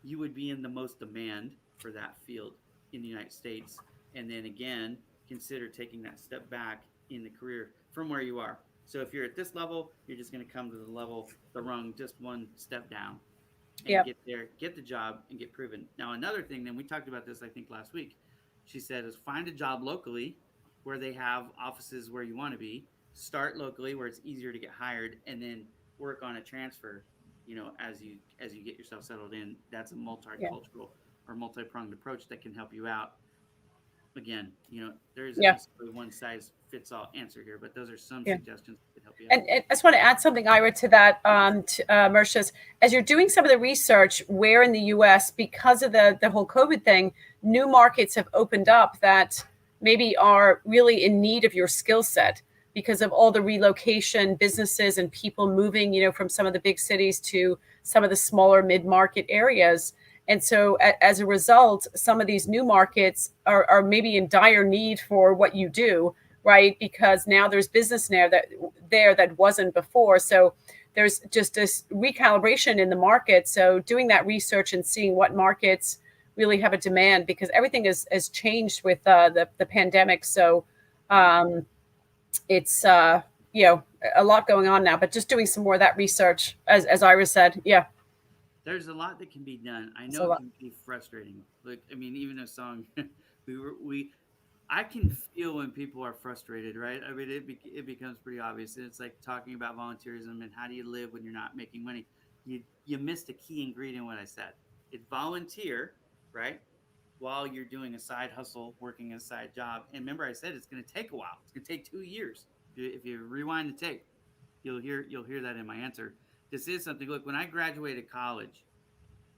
you would be in the most demand for that field in the United States. And then again, consider taking that step back in the career from where you are. So if you're at this level, you're just going to come to the rung just one step down and Yep. get there, get the job and get proven. Now, another thing, then we talked about this, I think last week, she said, is find a job locally where they have offices where you want to be, start locally where it's easier to get hired, and then work on a transfer, as you get yourself settled in. That's a multicultural or multi-pronged approach that can help you out. Again, there isn't Yeah. necessarily one size fits all answer here, but those are some Yeah. suggestions that can help you out. And I just want to add something, Ira, to that, Mauritius. As you're doing some of the research, where in the U.S., because of the whole COVID thing, new markets have opened up that maybe are really in need of your skill set because of all the relocation businesses and people moving, from some of the big cities to some of the smaller mid-market areas. And so as a result, some of these new markets are maybe in dire need for what you do, right? Because now there's business there that wasn't before. So there's just this recalibration in the market. So doing that research and seeing what markets really have a demand, because everything has changed with the pandemic. So it's a lot going on now, but just doing some more of that research, as Ira said. Yeah, There's a lot that can be done. I it's a know it lot. can be frustrating. Like, I mean, even a song, we I can feel when people are frustrated, right? I mean, it becomes pretty obvious. And it's like talking about volunteerism and how do you live when you're not making money. You missed a key ingredient in what I said. It's volunteer, right? While you're doing a side hustle, working a side job. And remember, I said it's going to take a while. It's going to take 2 years. If you rewind the tape, you'll hear that in my answer. This is something. Look, when I graduated college,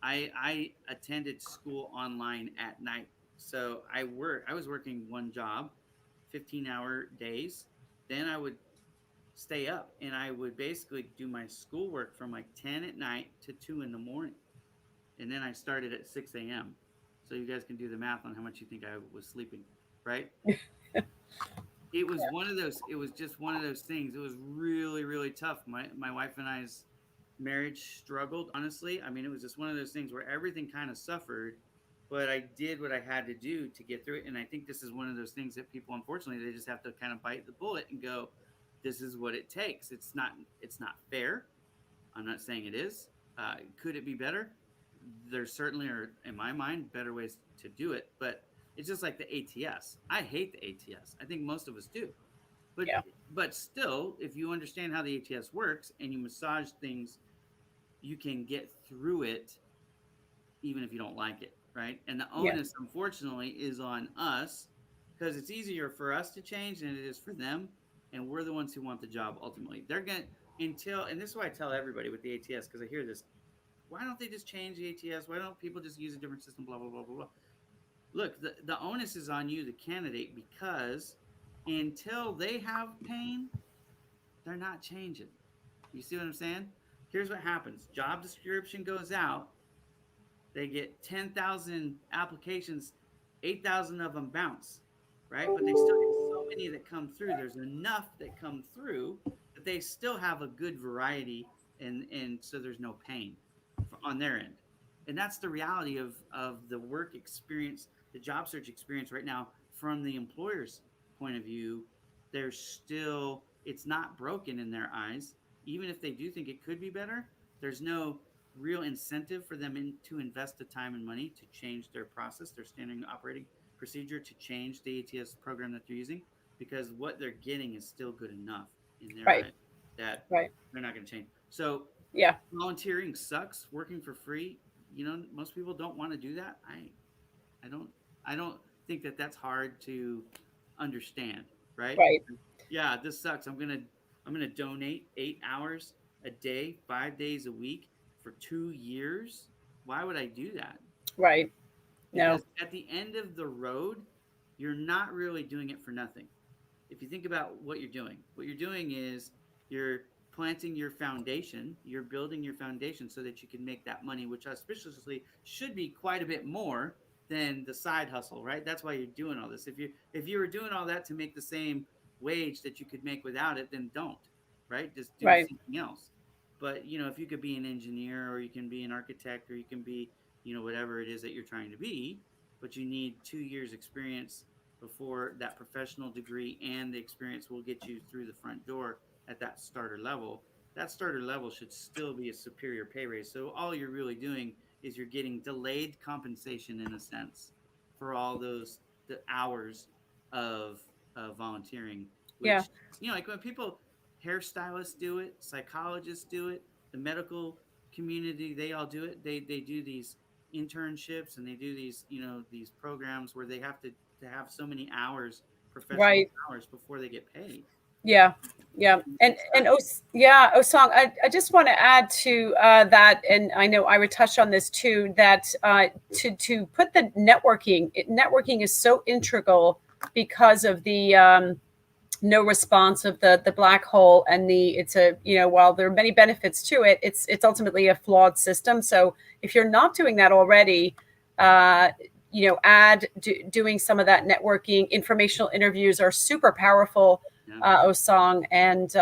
I attended school online at night. So I was working one job, 15-hour days. Then I would stay up and I would basically do my schoolwork from like 10 at night to 2 in the morning. And then I started at 6 a.m. So you guys can do the math on how much you think I was sleeping, right? It was just one of those things. It was really, really tough. My wife and I's marriage struggled, honestly. I mean, it was just one of those things where everything kind of suffered, but I did what I had to do to get through it. And I think this is one of those things that people, unfortunately, they just have to kind of bite the bullet and go, this is what it takes. It's not fair. I'm not saying it is. Could it be better? There certainly are, in my mind, better ways to do it, but it's just like the ATS. I hate the ATS. I think most of us do. But Yeah, but still, if you understand how the ATS works and you massage things, you can get through it even if you don't like it, right? And the yeah, onus, unfortunately, is on us because it's easier for us to change than it is for them, and we're the ones who want the job ultimately. They're gonna until, and this is why I tell everybody with the ATS because I hear this. Why don't they just change the ATS? Why don't people just use a different system? Blah blah blah blah blah. Look, the onus is on you, the candidate, because until they have pain, they're not changing. You see what I'm saying? Here's what happens: job description goes out, they get 10,000 applications, 8,000 of them bounce, right? But they still get so many that come through. There's enough that come through that they still have a good variety, and so there's no pain on their end. And that's the reality of the work experience, the job search experience right now from the employer's point of view. There's still, it's not broken in their eyes. Even if they do think it could be better, there's no real incentive for them to invest the time and money to change their process, their standard operating procedure, to change the ATS program that they're using, because what they're getting is still good enough in their right, eyes that right. they're not going to change. So Yeah, volunteering sucks. Working for free, most people don't want to do that. I don't I don't think that that's hard to understand, right? right, Yeah, this sucks. I'm gonna donate 8 hours a day, 5 days a week for 2 years. Why would I do that? right. No, Because at the end of the road, you're not really doing it for nothing. If you think about what you're doing is you're planting your foundation, you're building your foundation so that you can make that money, which auspiciously should be quite a bit more than the side hustle, right? That's why you're doing all this. If you were doing all that to make the same wage that you could make without it, then don't, right? Just do right, something else. But if you could be an engineer, or you can be an architect, or you can be, whatever it is that you're trying to be, but you need 2 years experience before that professional degree, and the experience will get you through the front door at that starter level. That starter level should still be a superior pay raise. So all you're really doing is you're getting delayed compensation in a sense for all those the hours of volunteering, yeah, which like when people, hairstylists do it, psychologists do it, the medical community, they all do it. They do these internships, and they do these programs where they have to have so many hours, professional right. hours, before they get paid. Yeah, yeah, and Sucks. yeah, Osong, I just want to add to that, and I know Ira touched on this too. That to put the networking is so integral because of the no response of the black hole, and it's a, while there are many benefits to it, it's ultimately a flawed system. So if you're not doing that already, doing some of that networking. Informational interviews are super powerful, Yeah. Osong, and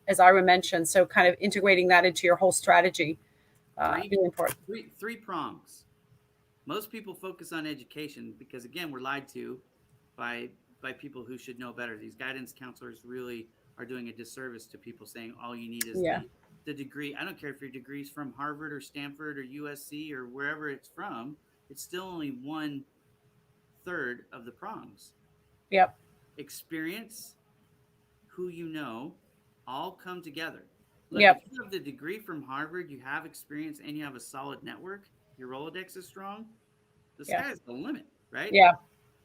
as Ira mentioned, so kind of integrating that into your whole strategy, really important. Three prongs. Most people focus on education because, again, we're lied to by people who should know better. These guidance counselors really are doing a disservice to people, saying all you need is Yeah. the degree. I don't care if your degree's from Harvard or Stanford or USC or wherever it's from. It's still only 1/3 of the prongs. Yep. Experience, who you know, all come together. Look, if Yep. you have the degree from Harvard, you have experience, and you have a solid network, your Rolodex is strong, the Yeah. sky's the limit, right? Yeah.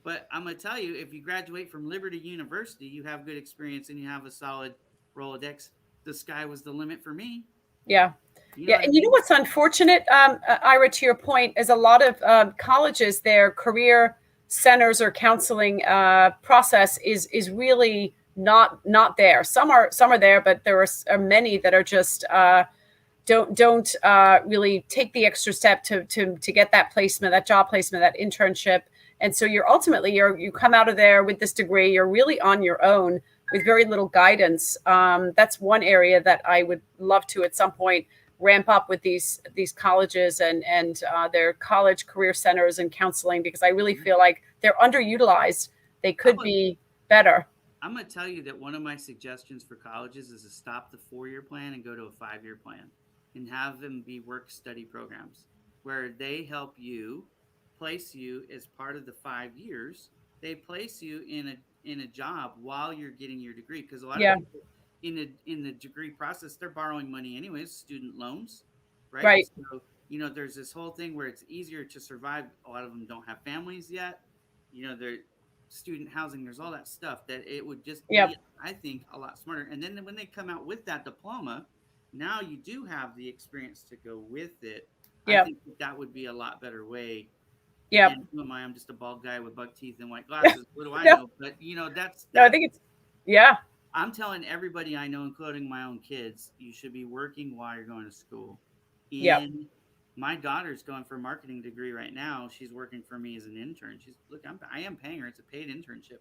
But I'm going to tell you, if you graduate from Liberty University, you have good experience and you have a solid Rolodex, the sky was the limit for me. Yeah. You know Yeah. what I And you know mean? what's unfortunate, Ira, to your point, is a lot of colleges, their career centers or counseling process is really not there. Some are there, but there are many that are just don't really take the extra step to get that placement, that job placement, that internship. And so you come out of there with this degree, you're really on your own with very little guidance. That's one area that I would love to at some point ramp up with these colleges and their college career centers and counseling, because I really feel like they're underutilized. They could be better. I'm going to tell you that one of my suggestions for colleges is to stop the 4-year plan and go to a 5-year plan and have them be work study programs where they help you place you as part of the 5 years. They place you in a job while you're getting your degree, because a lot of Yeah. people in the degree process, they're borrowing money anyways, student loans, right? Right. So there's this whole thing where it's easier to survive. A lot of them don't have families yet. They're student housing. There's all that stuff that it would just Yep. be, I think, a lot smarter. And then when they come out with that diploma, now you do have the experience to go with it. I Yep. think that would be a lot better way. Yep. Again, who am I? I'm just a bald guy with buck teeth and white glasses. What do I No, know? But that's no, I that. think yeah. I'm telling everybody I know, including my own kids, you should be working while you're going to school. Yep. And my daughter's going for a marketing degree right now. She's working for me as an intern. I am paying her. It's a paid internship,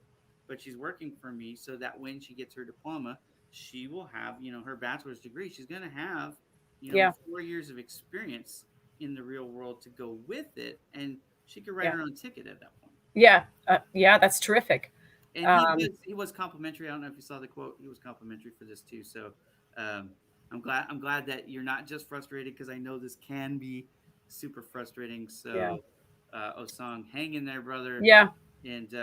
but she's working for me so that when she gets her diploma, she will have, her bachelor's degree. She's going to have, Yeah. 4 years of experience in the real world to go with it. And she could write Yeah. her own ticket at that point. Yeah. Yeah. That's terrific. And he was complimentary. I don't know if you saw the quote. He was complimentary for this too. So I'm glad that you're not just frustrated, because I know this can be super frustrating. Yeah. So Osong, hang in there, brother. Yeah. And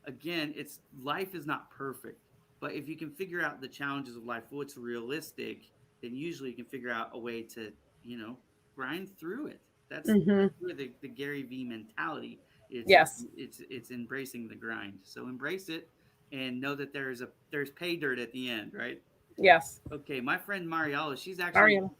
again, life is not perfect, but if you can figure out the challenges of life, what's realistic, then usually you can figure out a way to grind through it. That's Mm-hmm. really the Gary V mentality. Yes. It's embracing the grind. So embrace it and know that there's pay dirt at the end, right? Yes. Okay, my friend Mariella, she's actually, Mariam.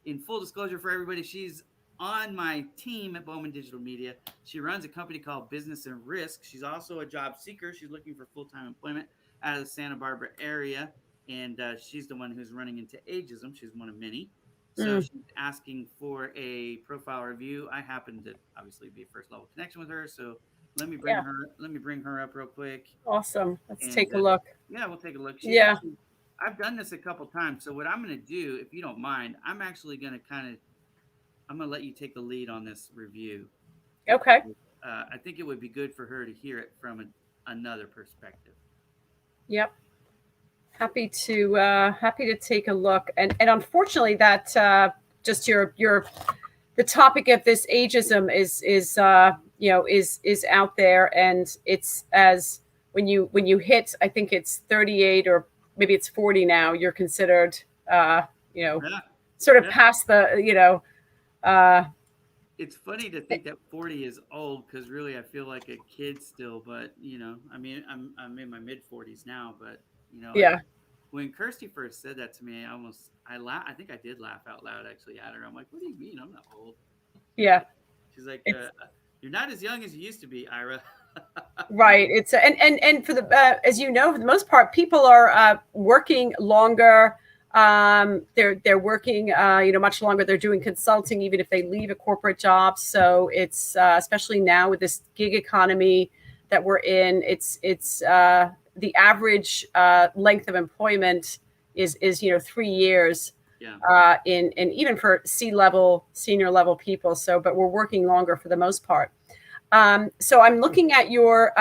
in full disclosure for everybody, she's on my team at Bowman Digital Media. She runs a company called Business and Risk. She's also a job seeker. She's looking for full-time employment out of the Santa Barbara area, and she's the one who's running into ageism. She's one of many. So she's asking for a profile review. I happen to obviously be a first level connection with her, so let me bring her up real quick. Awesome. Let's And take a look. yeah, we'll take a look. I've done this a couple times. So what I'm going to do, if you don't mind, I'm actually going to I'm going to let you take the lead on this review. Okay. I think it would be good for her to hear it from another perspective. Yep. Happy to take a look. And unfortunately, that just the topic of this ageism is out there, and it's as when you hit, I think it's 38 or maybe it's 40 now, you're considered sort of past the It's funny to think that 40 is old, because really I feel like a kid still, but I mean, I'm in my mid 40s now, but yeah. When Kirsty first said that to me, I think I did laugh out loud actually at her. I'm like, what do you mean? I'm not old. Yeah. She's like, you're not as young as you used to be, Ira. Right. It's and for the as you know, for the most part, people are working longer. They're working much longer. They're doing consulting even if they leave a corporate job. So it's especially now with this gig economy that we're in. It's the average length of employment is 3 years. Yeah. In even for C-level, senior level people. So, but we're working longer for the most part. So I'm looking at your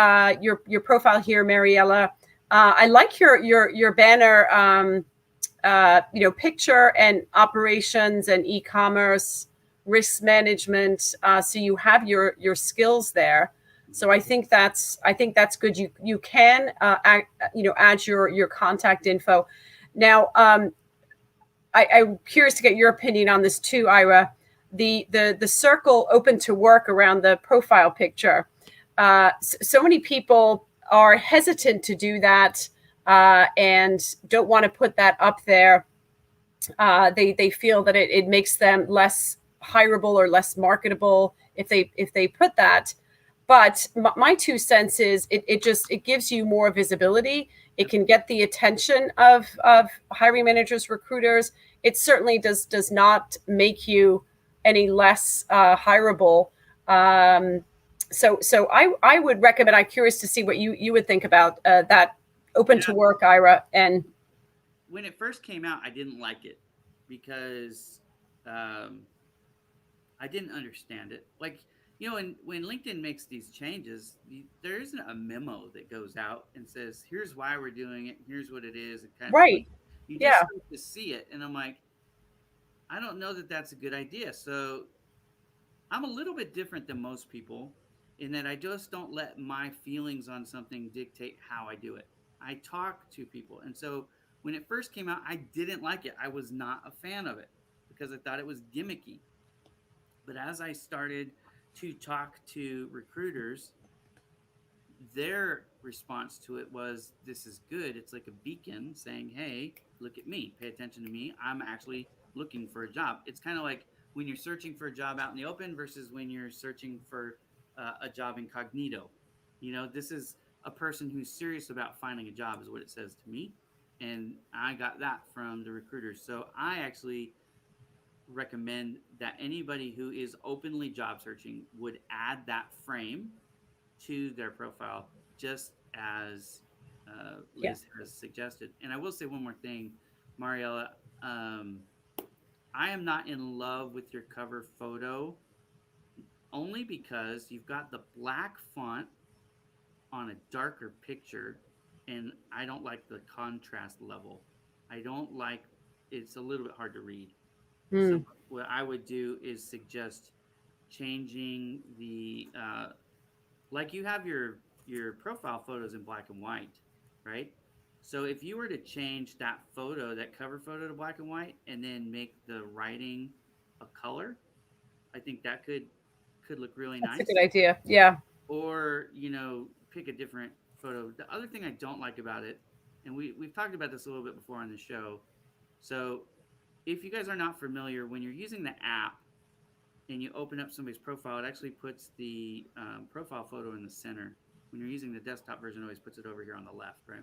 profile here, Mariella. I like your banner, picture and operations and e-commerce, risk management. So you have your skills there. So I think that's good. You can add your contact info. Now, I'm curious to get your opinion on this too, Ira. The circle open to work around the profile picture. So many people are hesitant to do that and don't want to put that up there. They feel that it makes them less hireable or less marketable if they put that. But my 2 cents is it gives you more visibility. It can get the attention of hiring managers, recruiters. It certainly does not make you any less hireable. So I would recommend. I'm curious to see what you would think about that open to Yeah. work, Ira. And When it first came out, I didn't like it because um, I didn't understand it. Like, when LinkedIn makes these changes, there isn't a memo that goes out and says, "Here's why we're doing it. Here's what it is." It kind of explains. right, You just yeah, start to see it, and I'm like, I don't know that that's a good idea. So I'm a little bit different than most people in that I just don't let my feelings on something dictate how I do it. I talk to people. And so when it first came out, I didn't like it. I was not a fan of it because I thought it was gimmicky. But as I started to talk to recruiters, their response to it was, "This is good." It's like a beacon saying, "Hey, look at me, pay attention to me. I'm actually looking for a job." It's kind of like when you're searching for a job out in the open versus when you're searching for a job incognito. This is a person who's serious about finding a job, is what it says to me. And I got that from the recruiters. So I actually recommend that anybody who is openly job searching would add that frame to their profile, just as yeah, Liz has suggested. And I will say one more thing, Mariella. Um, I am not in love with your cover photo only because you've got the black font on a darker picture, and I don't like the contrast level. I don't like it's a little bit hard to read. So mm, what I would do is suggest changing the like you have your profile photos in black and white, right? So if you were to change that photo, that cover photo to black and white, and then make the writing a color, I think that could look really that's a nice. good idea. Yeah, Or pick a different photo. The other thing I don't like about it, and we've talked about this a little bit before on the show. So if you guys are not familiar, when you're using the app and you open up somebody's profile, it actually puts the profile photo in the center. When you're using the desktop version, it always puts it over here on the left, right?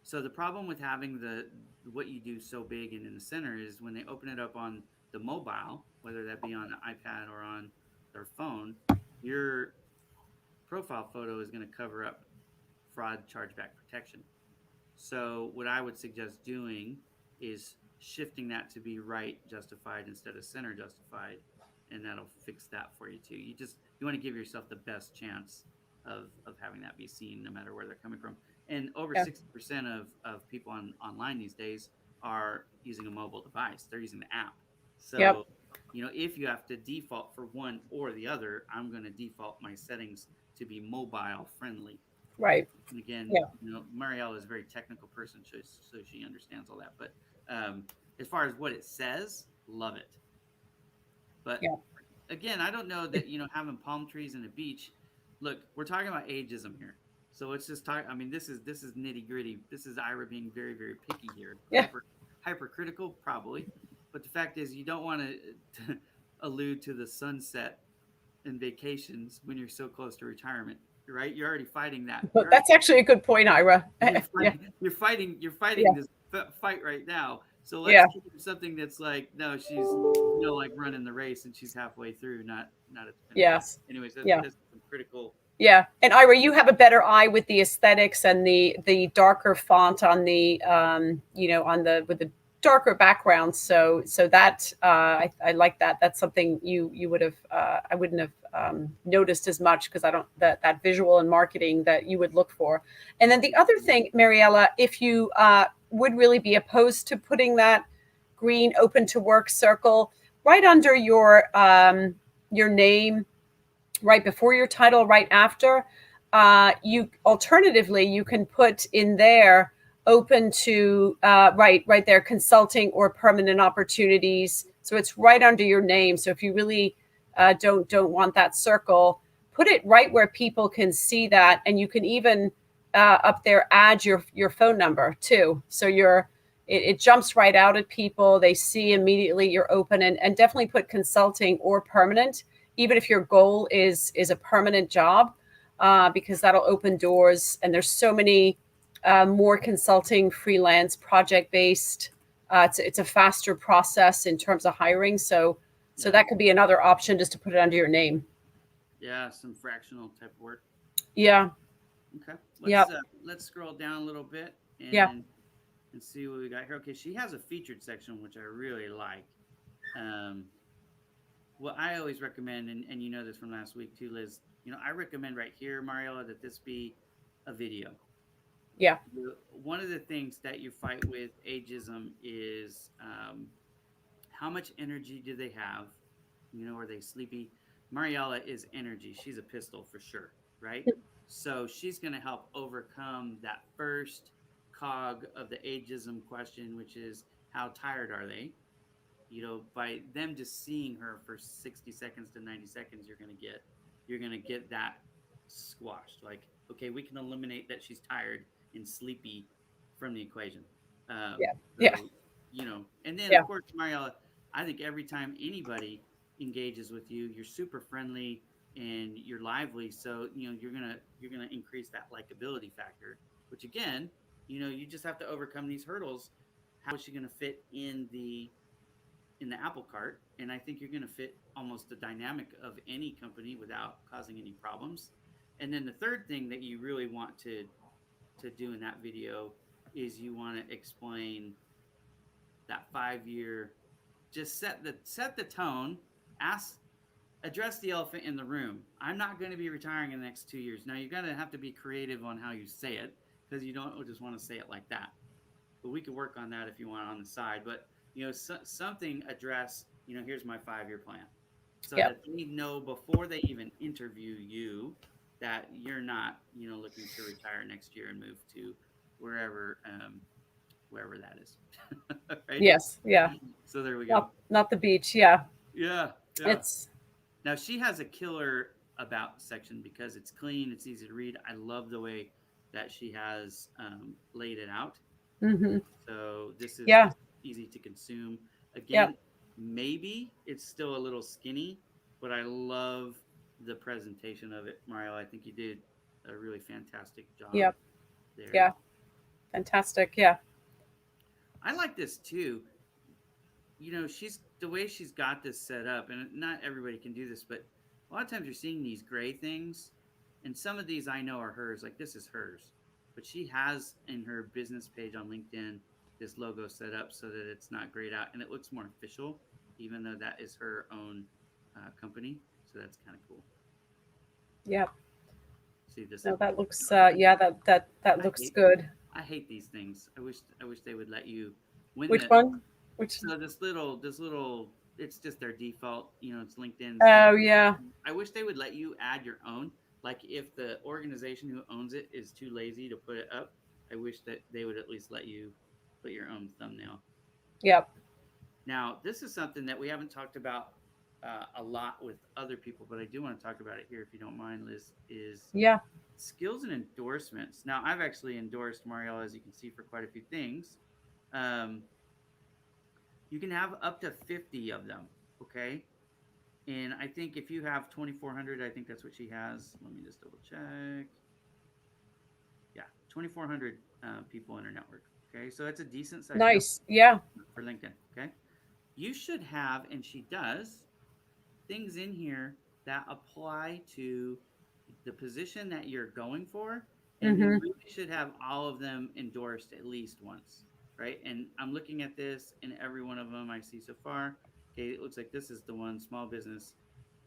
So the problem with having the what you do so big and in the center is when they open it up on the mobile, whether that be on an iPad or on their phone, your profile photo is going to cover up fraud chargeback protection. So what I would suggest doing is shifting that to be right justified instead of center justified, and that'll fix that for you too. You want to give yourself the best chance of having that be seen no matter where they're coming from. And over yeah, 60% of people online these days are using a mobile device. They're using the app. yep, So, if you have to default for one or the other, I'm going to default my settings to be mobile friendly. right, And again, yeah, Marielle is a very technical person, so she understands all that. But as far as what it says, love it. But yeah, again, I don't know that having palm trees and a beach. Look, we're talking about ageism here, so let's just talk. I mean, this is nitty gritty. This is Ira being very very picky here, yeah. hypercritical probably. But the fact is, you don't want to allude to the sunset and vacations when you're so close to retirement. right? You're already fighting that. But that's actually a good point, Ira. You're Yeah, fighting, you're yeah, fighting this fight right now. So let's yeah, keep something that's like, no, she's, like running the race and she's halfway through, not at the finish line. yes, Anyways, yeah. that's some critical. Yeah, and Ira, you have a better eye with the aesthetics and the darker font on the on the with the darker background. So that I like that. That's something you would have I wouldn't have noticed as much because I don't that visual and marketing that you would look for. And then the other thing, Mariella, if you would really be opposed to putting that green open to work circle right under your name, right before your title, right after. You alternatively you can put in there open to right there consulting or permanent opportunities. So it's right under your name. So if you really don't want that circle, put it right where people can see that, and you can even up there add your phone number too. So it jumps right out at people. They see immediately you're open, and definitely put consulting or permanent, even if your goal is a permanent job, because that'll open doors. And there's so many more consulting, freelance, project based. It's a faster process in terms of hiring. So Yeah, that could be another option, just to put it under your name. yeah, some fractional type of work. Yeah. Okay, Yeah. let's scroll down a little bit Yeah. and see what we got here. Okay, she has a featured section which I really like. Um, what I always recommend, and you know this from last week too, Liz. I recommend right here, Mariella, that this be a video. Yeah. One of the things that you fight with ageism is how much energy do they have? Are they sleepy? Mariella is energy. She's a pistol for sure, right? So she's going to help overcome that first cog of the ageism question, which is how tired are they? By them just seeing her for 60 seconds to 90 seconds, you're going to get that squashed. Like, okay, we can eliminate that she's tired and sleepy from the equation. Yeah. Yeah. So, and then Yeah. of course, Mariella, I think every time anybody engages with you, you're super friendly and you're lively. So, you're gonna increase that likability factor, which again, you just have to overcome these hurdles. How is she gonna fit in the apple cart? And I think you're going to fit almost the dynamic of any company without causing any problems. And then the third thing that you really want to do in that video is you want to explain that 5 year. Just set the tone. Ask Address the elephant in the room. I'm not going to be retiring in the next 2 years. Now you're going to have to be creative on how you say it, because you don't just want to say it like that. But we could work on that if you want on the side. But something address. Here's my 5 year plan, so Yeah. that they know before they even interview you that you're not looking to retire next year and move to wherever wherever that is. Right. Yes. Yeah. So there we go. Not the beach. Yeah. Yeah. Yeah. It's Now she has a killer about section because it's clean, it's easy to read. I love the way that she has laid it out. mm-hmm. So this is Yeah. easy to consume. Yeah. Again, maybe it's still a little skinny, but I love the presentation of it, Mario. I think you did a really fantastic job Yeah. there. Yeah. Fantastic. Yeah. I like this too. She's the way she's got this set up, and not everybody can do this, but a lot of times you're seeing these gray things, and some of these I know are hers. Like this is hers, but she has in her business page on LinkedIn this logo set up so that it's not grayed out and it looks more official, even though that is her own company. So that's kind of cool. Yeah. See this? No, that looks yeah, that looks good. I hate these things. I wish they would let you when Which one? Which So this little it's just their default, it's LinkedIn. Oh, yeah. I wish they would let you add your own. Like if the organization who owns it is too lazy to put it up, I wish that they would at least let you put your own thumbnail. Yep. Now, this is something that we haven't talked about a lot with other people, but I do want to talk about it here if you don't mind, Liz, is Yeah. skills and endorsements. Now, I've actually endorsed Mariella, as you can see, for quite a few things. You can have up to 50 of them, okay? And I think if you have 2,400, I think that's what she has. Let me just double check. Yeah, 2,400 people in her network. Okay, so it's a decent sized network Nice. Yeah. for LinkedIn. Okay, you should have, and she does, things in here that apply to the position that you're going for, and you Hmm. really should have all of them endorsed at least once, right? And I'm looking at this, and every one of them I see so far. Okay, it looks like this is the one, small business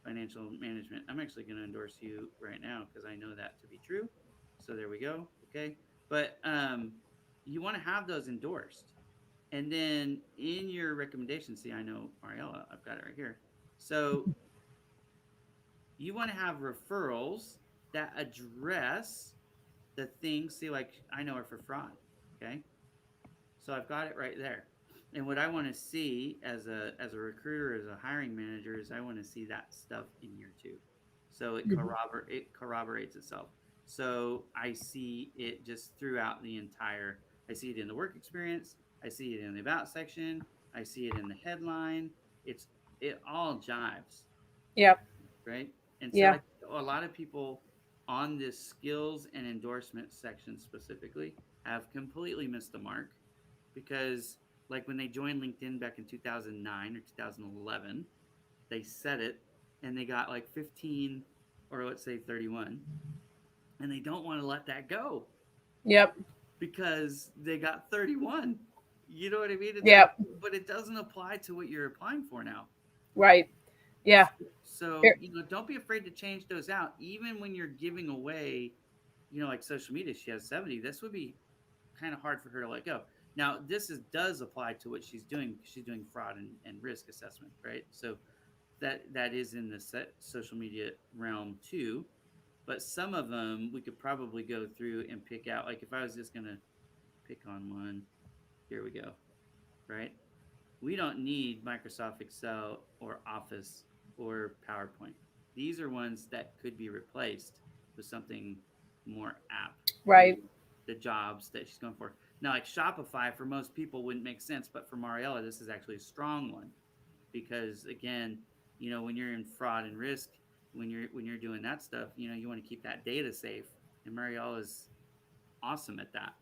financial management. I'm actually going to endorse you right now because I know that to be true. So there we go. Okay, but you want to have those endorsed, and then in your recommendation, see, I know Mariella, I've got it right here. So you want to have referrals that address the things. See, like I know her for fraud. Okay, so I've got it right there. And what I want to see as a recruiter, as a hiring manager, is I want to see that stuff in here too. So Hmm. it corroborates itself. So I see it just throughout the entire. I see it in the work experience. I see it in the about section. I see it in the headline. It's it all jives, Yep. right? And so I Yeah. think a lot of people on this skills and endorsement section specifically have completely missed the mark because, like, when they joined LinkedIn back in 2009 or 2011, they said it and they got like 15 or let's say 31, and they don't want to let that go Yep. because they got 31. You know what I mean? It's like, Yep. but it doesn't apply to what you're applying for now. Right. Yeah. So, Here- don't be afraid to change those out, even when you're giving away, like social media. She has 70. This would be kind of hard for her to let go. Now, does apply to what she's doing because she's doing fraud and risk assessment, right? So that is in the social media realm too. But some of them we could probably go through and pick out. Like if I was just gonna pick on one, here we go, right? We don't need Microsoft Excel or Office or PowerPoint. These are ones that could be replaced with something more apt to right. the jobs that she's going for. Now, like Shopify for most people wouldn't make sense, but for Mariella, this is actually a strong one because again, when you're in fraud and risk, when you're doing that stuff, you want to keep that data safe, and Mariella's awesome at that.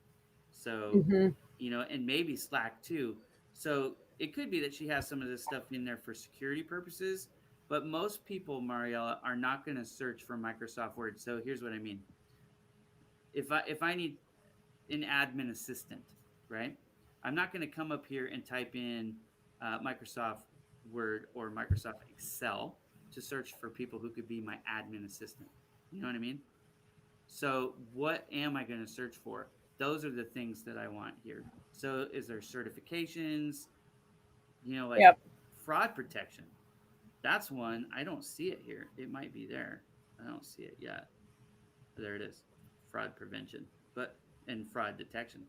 So, Hmm. and maybe Slack too. So it could be that she has some of this stuff in there for security purposes, but most people, Mariella, are not going to search for Microsoft Word. So here's what I mean. If I need an admin assistant, right? I'm not going to come up here and type in Microsoft Word or Microsoft Excel to search for people who could be my admin assistant. You know what I mean? So, what am I going to search for? Those are the things that I want here. So, is there certifications? Like Yep. fraud protection. That's one. I don't see it here. It might be there. I don't see it yet. There it is. Fraud prevention, but and fraud detection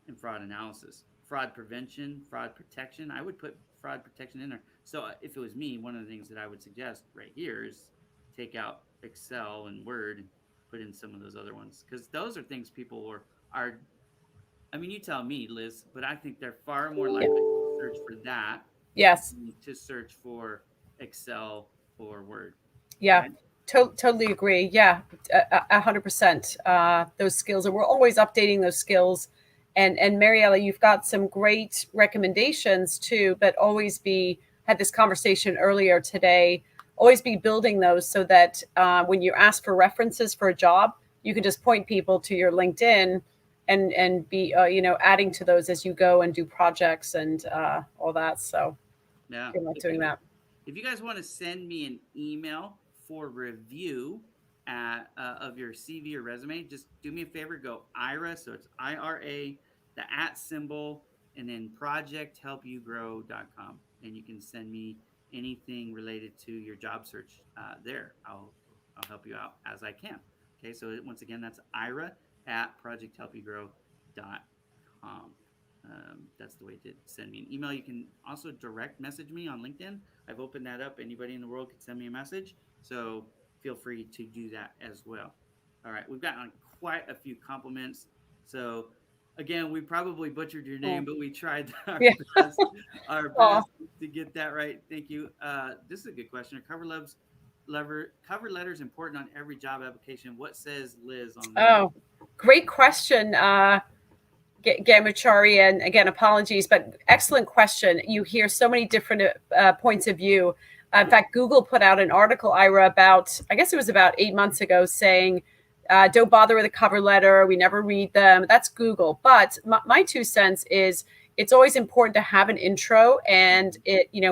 and fraud analysis. Fraud prevention, fraud protection. I would put fraud protection in there. So if it was me, one of the things that I would suggest right here is take out Excel and Word and put in some of those other ones because those are things people are. I mean, you tell me, Liz, but I think they're far more Yeah. likely to search for that Yes. than to search for Excel or Word, Yeah. right? Totally agree. Yeah. 100%. Those skills, and we're always updating those skills. And Mariella, you've got some great recommendations too, but always be had this conversation earlier today. Always be building those so that when you ask for references for a job, you can just point people to your LinkedIn and be adding to those as you go and do projects and all that. So Yeah. good luck doing that. If you guys want to send me an email for review of your CV or resume, just do me a favor. Go Ira, so it's IRA, the at symbol, and then projecthelpyougrow.com, and you can send me anything related to your job search there. I'll help you out as I can. Okay, so once again, that's Ira at projecthelpyougrow.com. That's the way to send me an email. You can also direct message me on LinkedIn. I've opened that up. Anybody in the world can send me a message. So feel free to do that as well. All right. We've gotten quite a few compliments. So Again, we probably butchered your name, Oh, but we tried our yeah. best, our Oh, best to get that right. Thank you. This is a good question. Are cover letters important on every job application? What says Liz on that? oh, great question, Gamachari. And again, apologies, but excellent question. You hear so many different points of view. In fact, Google put out an article, Ira, about, I guess it was about 8 months ago, saying, don't bother with a cover letter. We never read them. That's Google. But my 2 cents is it's always important to have an intro and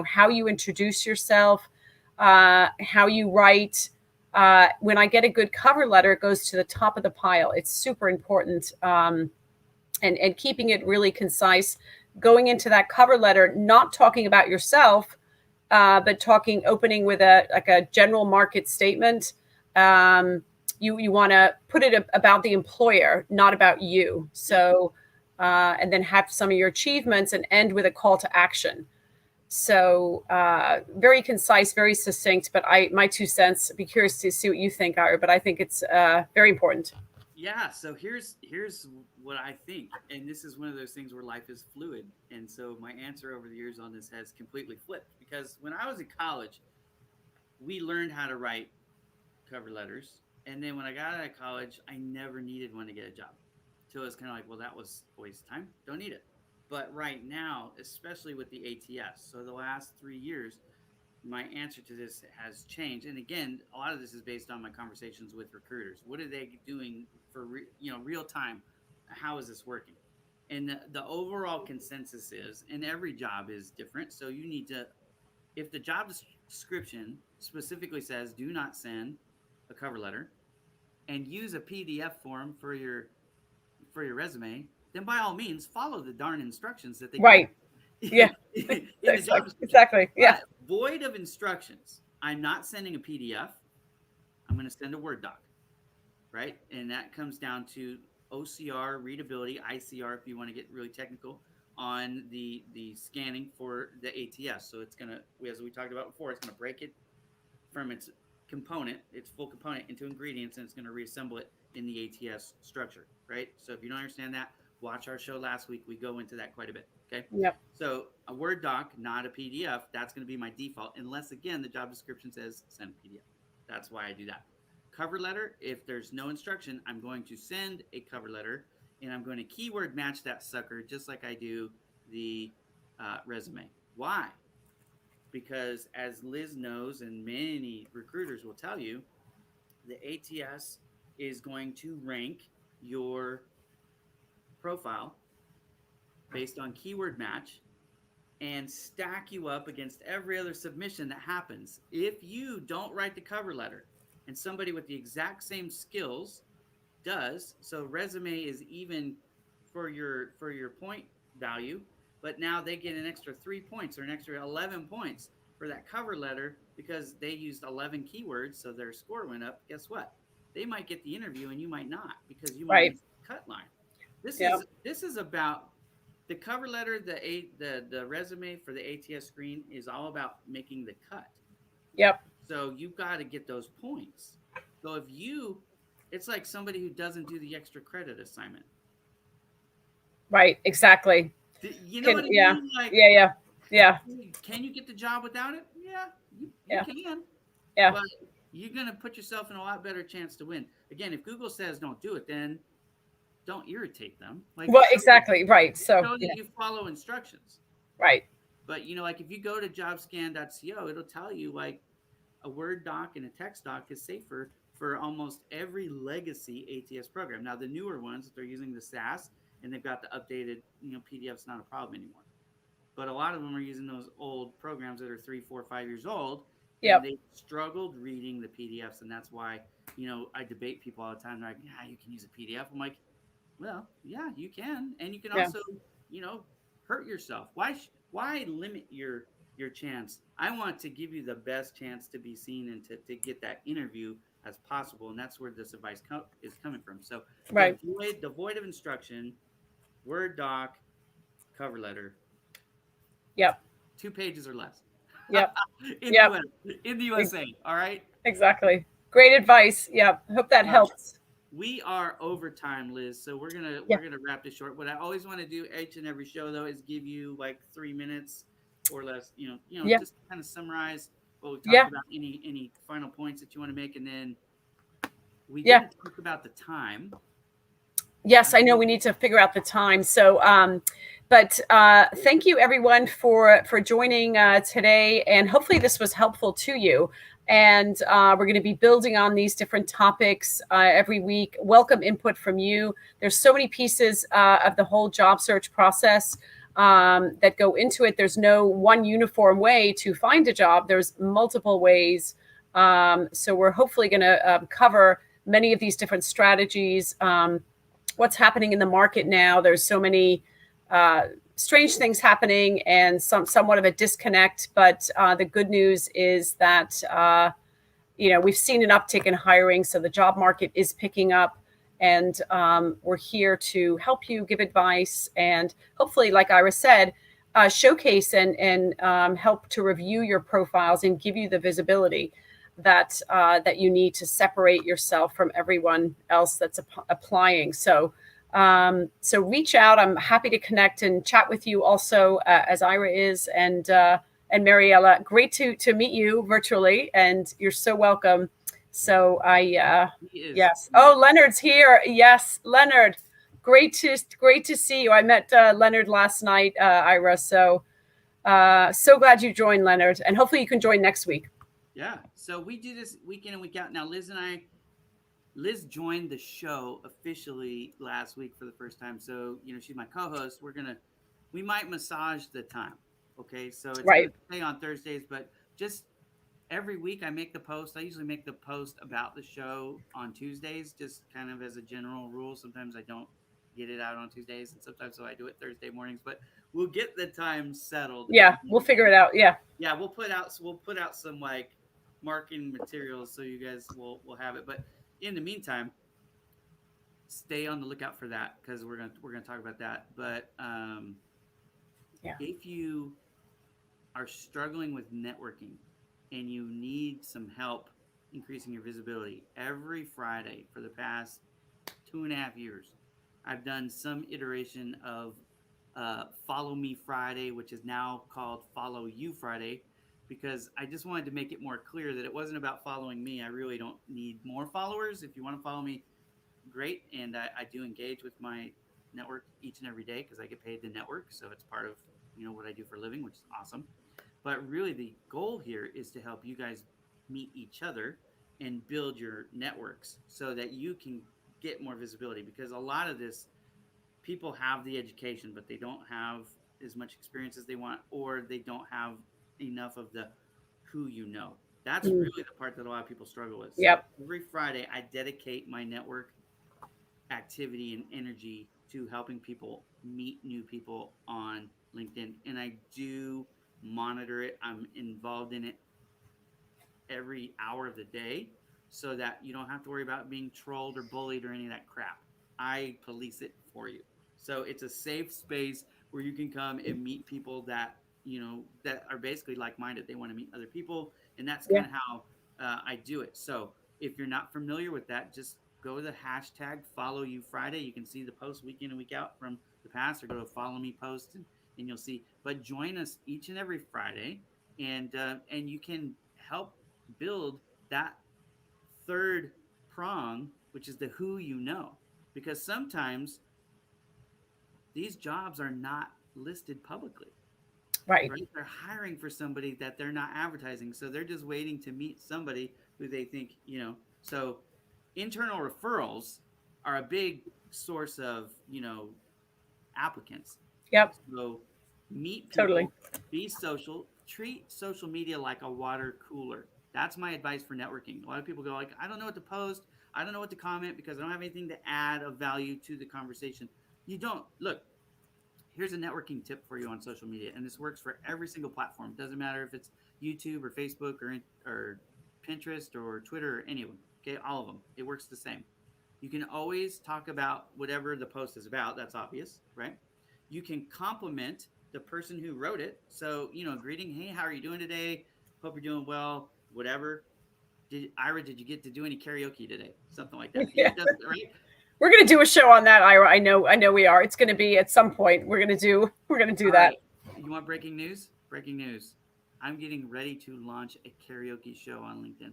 how you introduce yourself, how you write. When I get a good cover letter, it goes to the top of the pile. It's super important. And keeping it really concise, going into that cover letter, not talking about yourself, but opening with a general market statement. You want to put it about the employer, not about you. So, and then have some of your achievements and end with a call to action. So, very concise, very succinct. But my 2 cents. I'd be curious to see what you think, Ira. But I think it's very important. Yeah, so here's what I think, and this is one of those things where life is fluid, and so my answer over the years on this has completely flipped because when I was in college, we learned how to write cover letters, and then when I got out of college, I never needed one to get a job. So it was kind of like, well, that was a waste of time. Don't need it. But right now, especially with the ATS, so the last 3 years, my answer to this has changed. And again, a lot of this is based on my conversations with recruiters. What are they doing for real time? How is this working? And the overall consensus is, and every job is different. So you need to, if the job description specifically says, do not send a cover letter and use a PDF form for your resume, then by all means follow the darn instructions that they give Right. you Yeah. in the job description. Exactly. Yeah. But void of instructions, I'm not sending a PDF. I'm going to send a Word doc, right? And that comes down to OCR readability, ICR if you want to get really technical on the scanning for the ATS. So it's going to, as we talked about before, it's going to break it from its full component into ingredients, and it's going to reassemble it in the ATS structure, right? So if you don't understand that, watch our show last week. We go into that quite a bit. Okay. Yep. So a Word doc, not a PDF. That's going to be my default, unless again the job description says send a PDF. That's why I do that. Cover letter. If there's no instruction, I'm going to send a cover letter, and I'm going to keyword match that sucker just like I do the resume. Why? Because as Liz knows, and many recruiters will tell you, the ATS is going to rank your profile based on keyword match and stack you up against every other submission that happens. If you don't write the cover letter and somebody with the exact same skills does, so resume is even for your point value, but now they get an extra 3 points or an extra 11 points for that cover letter because they used 11 keywords, so their score went up. Guess what? They might get the interview and you might not because you might Right. use the cut line. This Yeah. is about the cover letter, the resume for the ATS screen is all about making the cut. Yep. So you've got to get those points. So it's like somebody who doesn't do the extra credit assignment. Right. Exactly. You know what I Yeah. mean? Like, Yeah. Yeah. can you get the job without it? Yeah, you Yeah. can. Yeah. But you're going to put yourself in a lot better chance to win. Again, if Google says don't do it, then don't irritate them. Like, Well, exactly. Right. So, show that you follow instructions. right. But like if you go to jobscan.co, it'll tell you like a Word doc and a text doc is safer for almost every legacy ATS program. Now the newer ones, they're using the SAS and they've got the updated, PDF's not a problem anymore. But a lot of them are using those old programs that are 3, 4, 5 years old, and Yep. they struggled reading the PDFs, and that's why I debate people all the time. They're like, "Yeah, you can use a PDF." I'm like, "Well, yeah, you can, and you can Yeah. also, hurt yourself. Why limit your chance? I want to give you the best chance to be seen and to get that interview as possible, and that's where this advice is coming from. So, Right. the void of instruction, Word doc, cover letter, Yep. 2 pages or less. Yep. in Yep. the USA. All right. Exactly. Great advice. Yep. Hope that helps. we are over time, Liz. So Yeah. we're gonna wrap this short. What I always want to do each and every show though is give you like 3 minutes or less. Yeah. Just kind of summarize what we talked Yeah. about. Any final points that you want to make, and then we Yeah. didn't talk about the time. I Yes, I don't know know. we need to figure out the time. So, but thank you everyone for joining today, and hopefully this was helpful to you. And we're going to be building on these different topics every week. Welcome input from you. There's so many pieces of the whole job search process that go into it. There's no one uniform way to find a job. There's multiple ways. So we're hopefully going to cover many of these different strategies. What's happening in the market now. There's so many strange things happening and somewhat of a disconnect. But the good news is that we've seen an uptick in hiring, so the job market is picking up, and we're here to help you, give advice, and hopefully, like Ira said, showcase and help to review your profiles and give you the visibility that you need to separate yourself from everyone else that's applying. So reach out. I'm happy to connect and chat with you also, as Ira is, and Mariella. Great to meet you virtually, and you're so welcome. So He is. yes. Oh, Leonard's here. Yes, Leonard. Great to see you. I met Leonard last night, Ira. So glad you joined, Leonard, and hopefully you can join next week. Yeah. So we do this week in and week out. Now, Liz joined the show officially last week for the first time. So, she's my co-host. We might massage the time. Okay. So it's going Right. to stay on Thursdays, but just every week I make the post. I usually make the post about the show on Tuesdays, just kind of as a general rule. Sometimes I don't get it out on Tuesdays, and sometimes so I do it Thursday mornings, but we'll get the time settled. Yeah, And we'll figure it out. Yeah. yeah, we'll put out some like marketing materials so you guys will have it. But in the meantime, stay on the lookout for that because we're gonna talk about that. But Yeah. if you are struggling with networking and you need some help increasing your visibility, every Friday for the past 2.5 years, I've done some iteration of Follow Me Friday, which is now called Follow You Friday, because I just wanted to make it more clear that it wasn't about following me. I really don't need more followers. If you want to follow me, great. And I do engage with my network each and every day because I get paid to network. So it's part of what I do for a living, which is awesome. But really, the goal here is to help you guys meet each other and build your networks so that you can get more visibility. Because a lot of this, people have the education, but they don't have as much experience as they want, or they don't have enough of the who you know. That's Mm. really the part that a lot of people struggle with. So Yep. every Friday, I dedicate my network activity and energy to helping people meet new people on LinkedIn. And I do monitor it, I'm involved in it every hour of the day so that you don't have to worry about being trolled or bullied or any of that crap. I police it for you. So it's a safe space where you can come and meet people that are basically like-minded. They want to meet other people, and that's Yeah. kind of how I do it. So if you're not familiar with that, just go to the hashtag Follow You Friday. You can see the post week in and week out from the past, or go to Follow Me post, and you'll see. But join us each and every Friday, and you can help build that third prong, which is the who you know. Because sometimes these jobs are not listed publicly, Right. right? They're hiring for somebody that they're not advertising. So they're just waiting to meet somebody who they think. So internal referrals are a big source of, applicants. Yep. So meet Totally. people, be social, treat social media like a water cooler. That's my advice for networking. A lot of people go like, I don't know what to post. I don't know what to comment because I don't have anything to add of value to the conversation. You don't. Look, here's a networking tip for you on social media, and this works for every single platform. It doesn't matter if it's YouTube or Facebook or Pinterest or Twitter or any of them. Okay, all of them. It works the same. You can always talk about whatever the post is about. That's obvious, right? You can compliment the person who wrote it. So, greeting, hey, how are you doing today? Hope you're doing well, whatever. Did you get to do any karaoke today? Something like that. Yeah. It doesn't, right? We're gonna do a show on that, Ira. I know we are. It's gonna be at some point. We're gonna do All that. right. You want breaking news? Breaking news. I'm getting ready to launch a karaoke show on LinkedIn.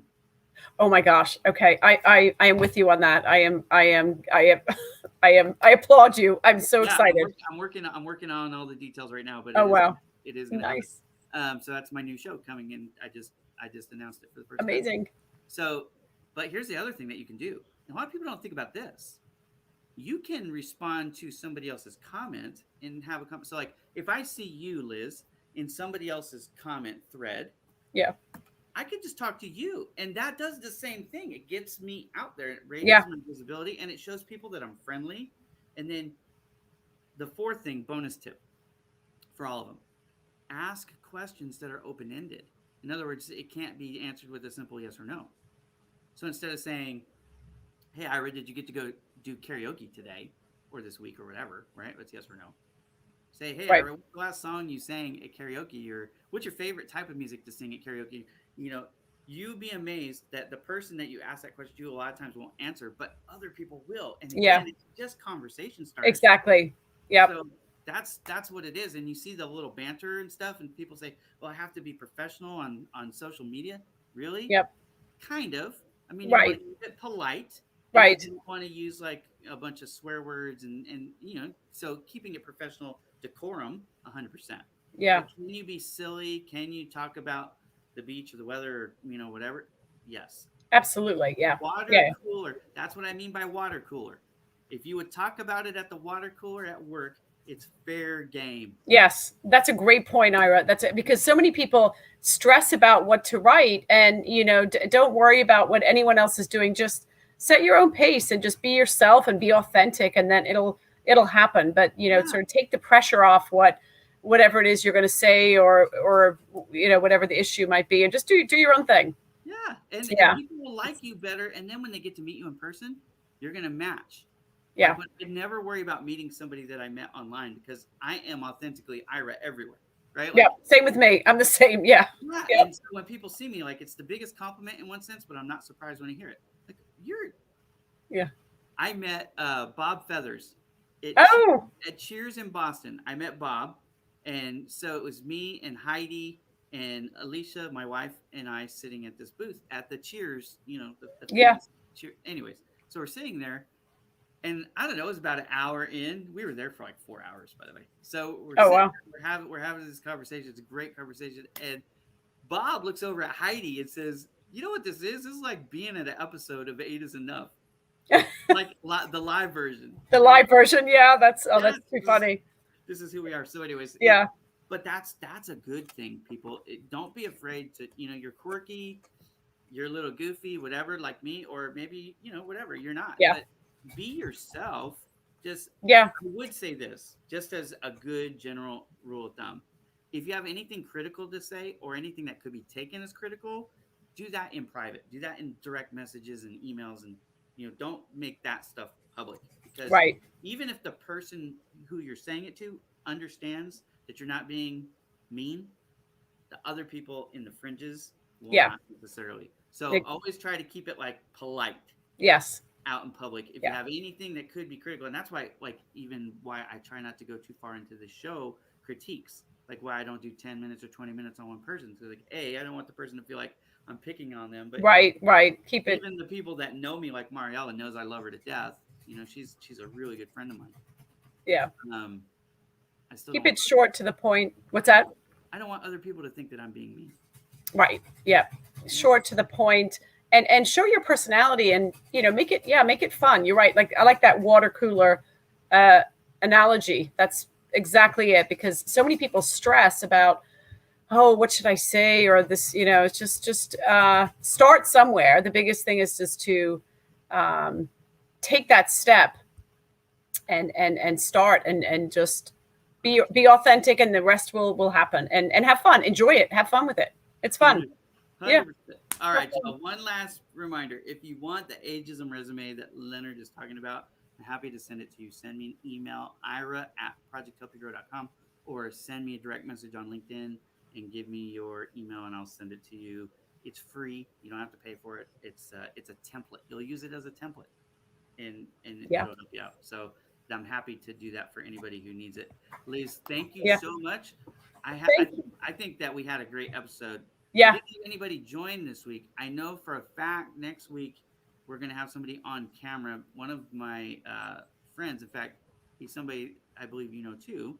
Oh my gosh. Okay. I am with you on that. I am I applaud you. I'm so Yeah, excited. I'm working on all the details right now, but Oh wow. it is gonna happen. Nice. So that's my new show coming in. I just announced it for the first time. Amazing. So, but here's the other thing that you can do. A lot of people don't think about this. You can respond to somebody else's comment and have a comment. So, like, if I see you, Liz, in somebody else's comment thread, Yeah. I could just talk to you, and that does the same thing. It gets me out there, it raises Yeah. my visibility, and it shows people that I'm friendly. And then the fourth thing, bonus tip for all of them: ask questions that are open ended. In other words, it can't be answered with a simple yes or no. So instead of saying, "Hey, Ira, did you get to go do karaoke today or this week or whatever?" Right? It's yes or no. Say, "Hey, Right. Ira, what's the last song you sang at karaoke?" Or "What's your favorite type of music to sing at karaoke?" You know, you be amazed that the person that you ask that question to a lot of times won't answer, but other people will. And Yeah. again, it's just conversation starters. Exactly. Yep. So that's what it is. And you see the little banter and stuff, and people say, "Well, I have to be professional on social media." Really? Yep. Kind of. I mean, you want Right. to keep it polite, and you Right. don't want to use like a bunch of swear words and so keeping it professional, decorum, 100%. Yeah. But can you be silly? Can you talk about the beach or the weather or whatever? Yes. Absolutely. Yeah. Water Yeah. cooler. That's what I mean by water cooler. If you would talk about it at the water cooler at work, it's fair game. Yes, that's a great point, Ira. That's it, because so many people stress about what to write, and don't worry about what anyone else is doing. Just set your own pace and just be yourself and be authentic, and then it'll happen. But Yeah. sort of take the pressure off whatever it is you're going to say, or whatever the issue might be, and just do your own thing. Yeah. And Yeah, people will like you better. And then when they get to meet you in person, you're gonna match. yeah, Like when I never worry about meeting somebody that I met online because I am authentically Ira everywhere. Right? yeah. Like Same with me. I'm the same. Yeah, yeah. yeah, And so when people see me, like it's the biggest compliment in one sense, but I'm not surprised when I hear it. Like you're yeah. I met Bob Feathers Oh, at Cheers in Boston. I met Bob, and so it was me and Heidi and Alicia, my wife, and I sitting at this booth at the Cheers. The yeah. famous Cheer. Anyways, so we're sitting there, and I don't know, it was about an hour in. We were there for like 4 hours, by the way. So we're Oh, sitting wow. there, we're having this conversation. It's a great conversation, and Bob looks over at Heidi and says, "You know what this is? This is like being at an episode of Eight Is Enough." Like the live version. The And live version. Yeah, yes, that's too funny. this is who we are. So, anyways, Yeah, but that's a good thing, people. Don't be afraid to, you're quirky, you're a little goofy, whatever, like me, or maybe whatever you're not. yeah, But be yourself. Just yeah. I would say this, just as a good general rule of thumb. If you have anything critical to say or anything that could be taken as critical, do that in private. Do that in direct messages and emails, and don't make that stuff public because Right. even if the person who you're saying it to understands that you're not being mean, the other people in the fringes will Yeah. not necessarily. So It- always try to keep it like polite yes. out in public. If you Yeah. have anything that could be critical, and that's why, like, even why I try not to go too far into the show critiques, like why I don't do 10 minutes or 20 minutes on one person. So, like, I don't want the person to feel like I'm picking on them, but Right. Right. Keep it. even the people that know me, like Mariella, knows I love her to death. She's a really good friend of mine. Yeah. Um, I still Keep don't. it short to the point. What's that? I don't want other people to think that I'm being mean. Right. Yeah. Short to the point, and show your personality, and make it fun. You're right. Like I like that water cooler uh, analogy. That's exactly it, because so many people stress about, oh, what should I say, or this. It's just start somewhere. The biggest thing is just to take that step and start and just be authentic, and the rest will happen, and have fun, enjoy it, have fun with it. It's fun. 100%. Yeah. All right, Jill, one last reminder. If you want the ageism resume that Leonard is talking about, I'm happy to send it to you. Send me an email, ira@projecthelpygrow.com, or send me a direct message on LinkedIn and give me your email, and I'll send it to you. It's free. You don't have to pay for it. It's a template. You'll use it as a template, and Yeah. it'll help you out. So I'm happy to do that for anybody who needs it. Liz, thank you Yeah. so much. Thank you. I think that we had a great episode. We Yeah. didn't have anybody join this week. I know for a fact next week we're going to have somebody on camera. One of my friends, in fact, he's somebody I believe you know too.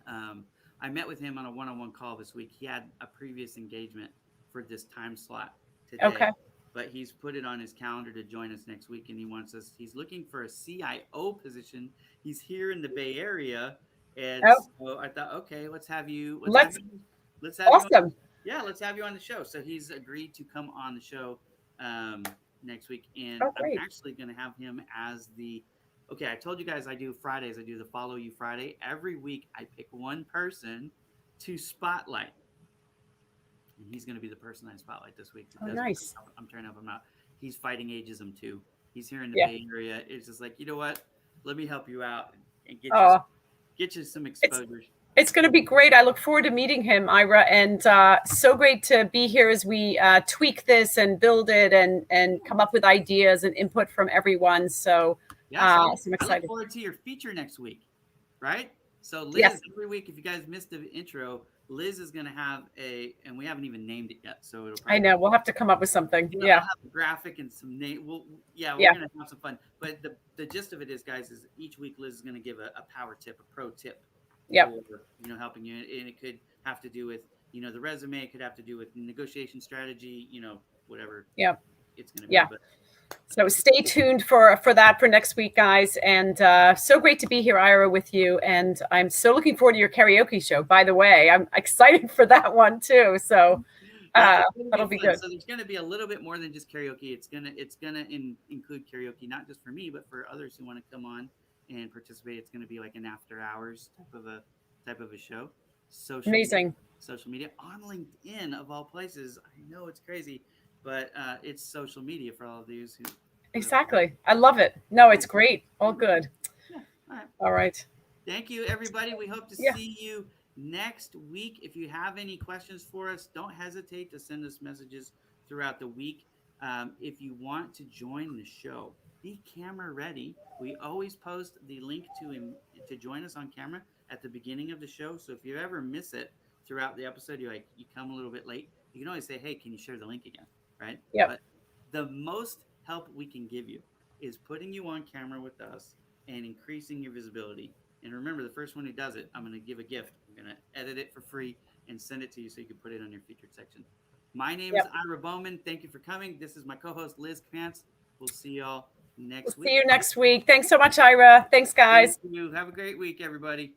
I met with him on a one-on-one call this week. He had a previous engagement for this time slot today, Okay. but he's put it on his calendar to join us next week, and he wants us. He's looking for a CIO position. He's here in the Bay Area, and Oh, so I thought, okay, let's have you. let's. Let's have you. Awesome. Yeah, let's have you on the show. So he's agreed to come on the show next week, and Oh, I'm great. actually going to have him as the. Okay, I told you guys I do Fridays. I do the Follow You Friday. Every week I pick one person to spotlight, and he's going to be the person I spotlight this week. Oh, nice. I'm trying to help him out. He's fighting ageism too. He's here in the Yeah. Bay Area. It's just like, you know what? Let me help you out and Oh, get you some exposure. it's going to be great. I look forward to meeting him, Ira, and so great to be here as we tweak this and build it and come up with ideas and input from everyone. So, Yeah, so I'm I look excited. forward to your feature next week, right? So Liz, Yes. every week, if you guys missed the intro, Liz is going to have and we haven't even named it yet, so it'll I know we'll have to come up with something. I'll Yeah. have a graphic and some name. We're Yeah. going to have some fun. But the gist of it is, guys, is each week Liz is going to give a power tip, a pro tip. Yep. For, helping you. And it could have to do with, the resume. It could have to do with negotiation strategy, whatever. Yep. It's going to be. Yeah. But, So stay tuned for that for next week, guys. And so great to be here, Ira, with you. And I'm so looking forward to your karaoke show. By the way, I'm excited for that one too. So that'll be good. So there's going to be a little bit more than just karaoke. It's gonna include karaoke, not just for me, but for others who want to come on and participate. It's going to be like an after hours type of a show. Amazing. Social media on LinkedIn of all places. I know it's crazy, but it's social media for all of these who. Exactly. I love it. No, it's great. All good. Yeah. All right. All right. Thank you, everybody. We hope to see you next week. If you have any questions for us, don't hesitate to send us messages throughout the week. If you want to join the show, be camera ready. We always post the link to join us on camera at the beginning of the show. So if you ever miss it throughout the episode, you come a little bit late, you can always say, hey, can you share the link again? Right? Yeah. But the most help we can give you is putting you on camera with us and increasing your visibility. And remember, the first one who does it, I'm going to give a gift. I'm going to edit it for free and send it to you so you can put it on your featured section. My name is Ira Bowman. Thank you for coming. This is my co-host, Liz Kantz. We'll see y'all next week. See you next week. Thanks so much, Ira. Thanks, guys. Thank you. Have a great week, everybody.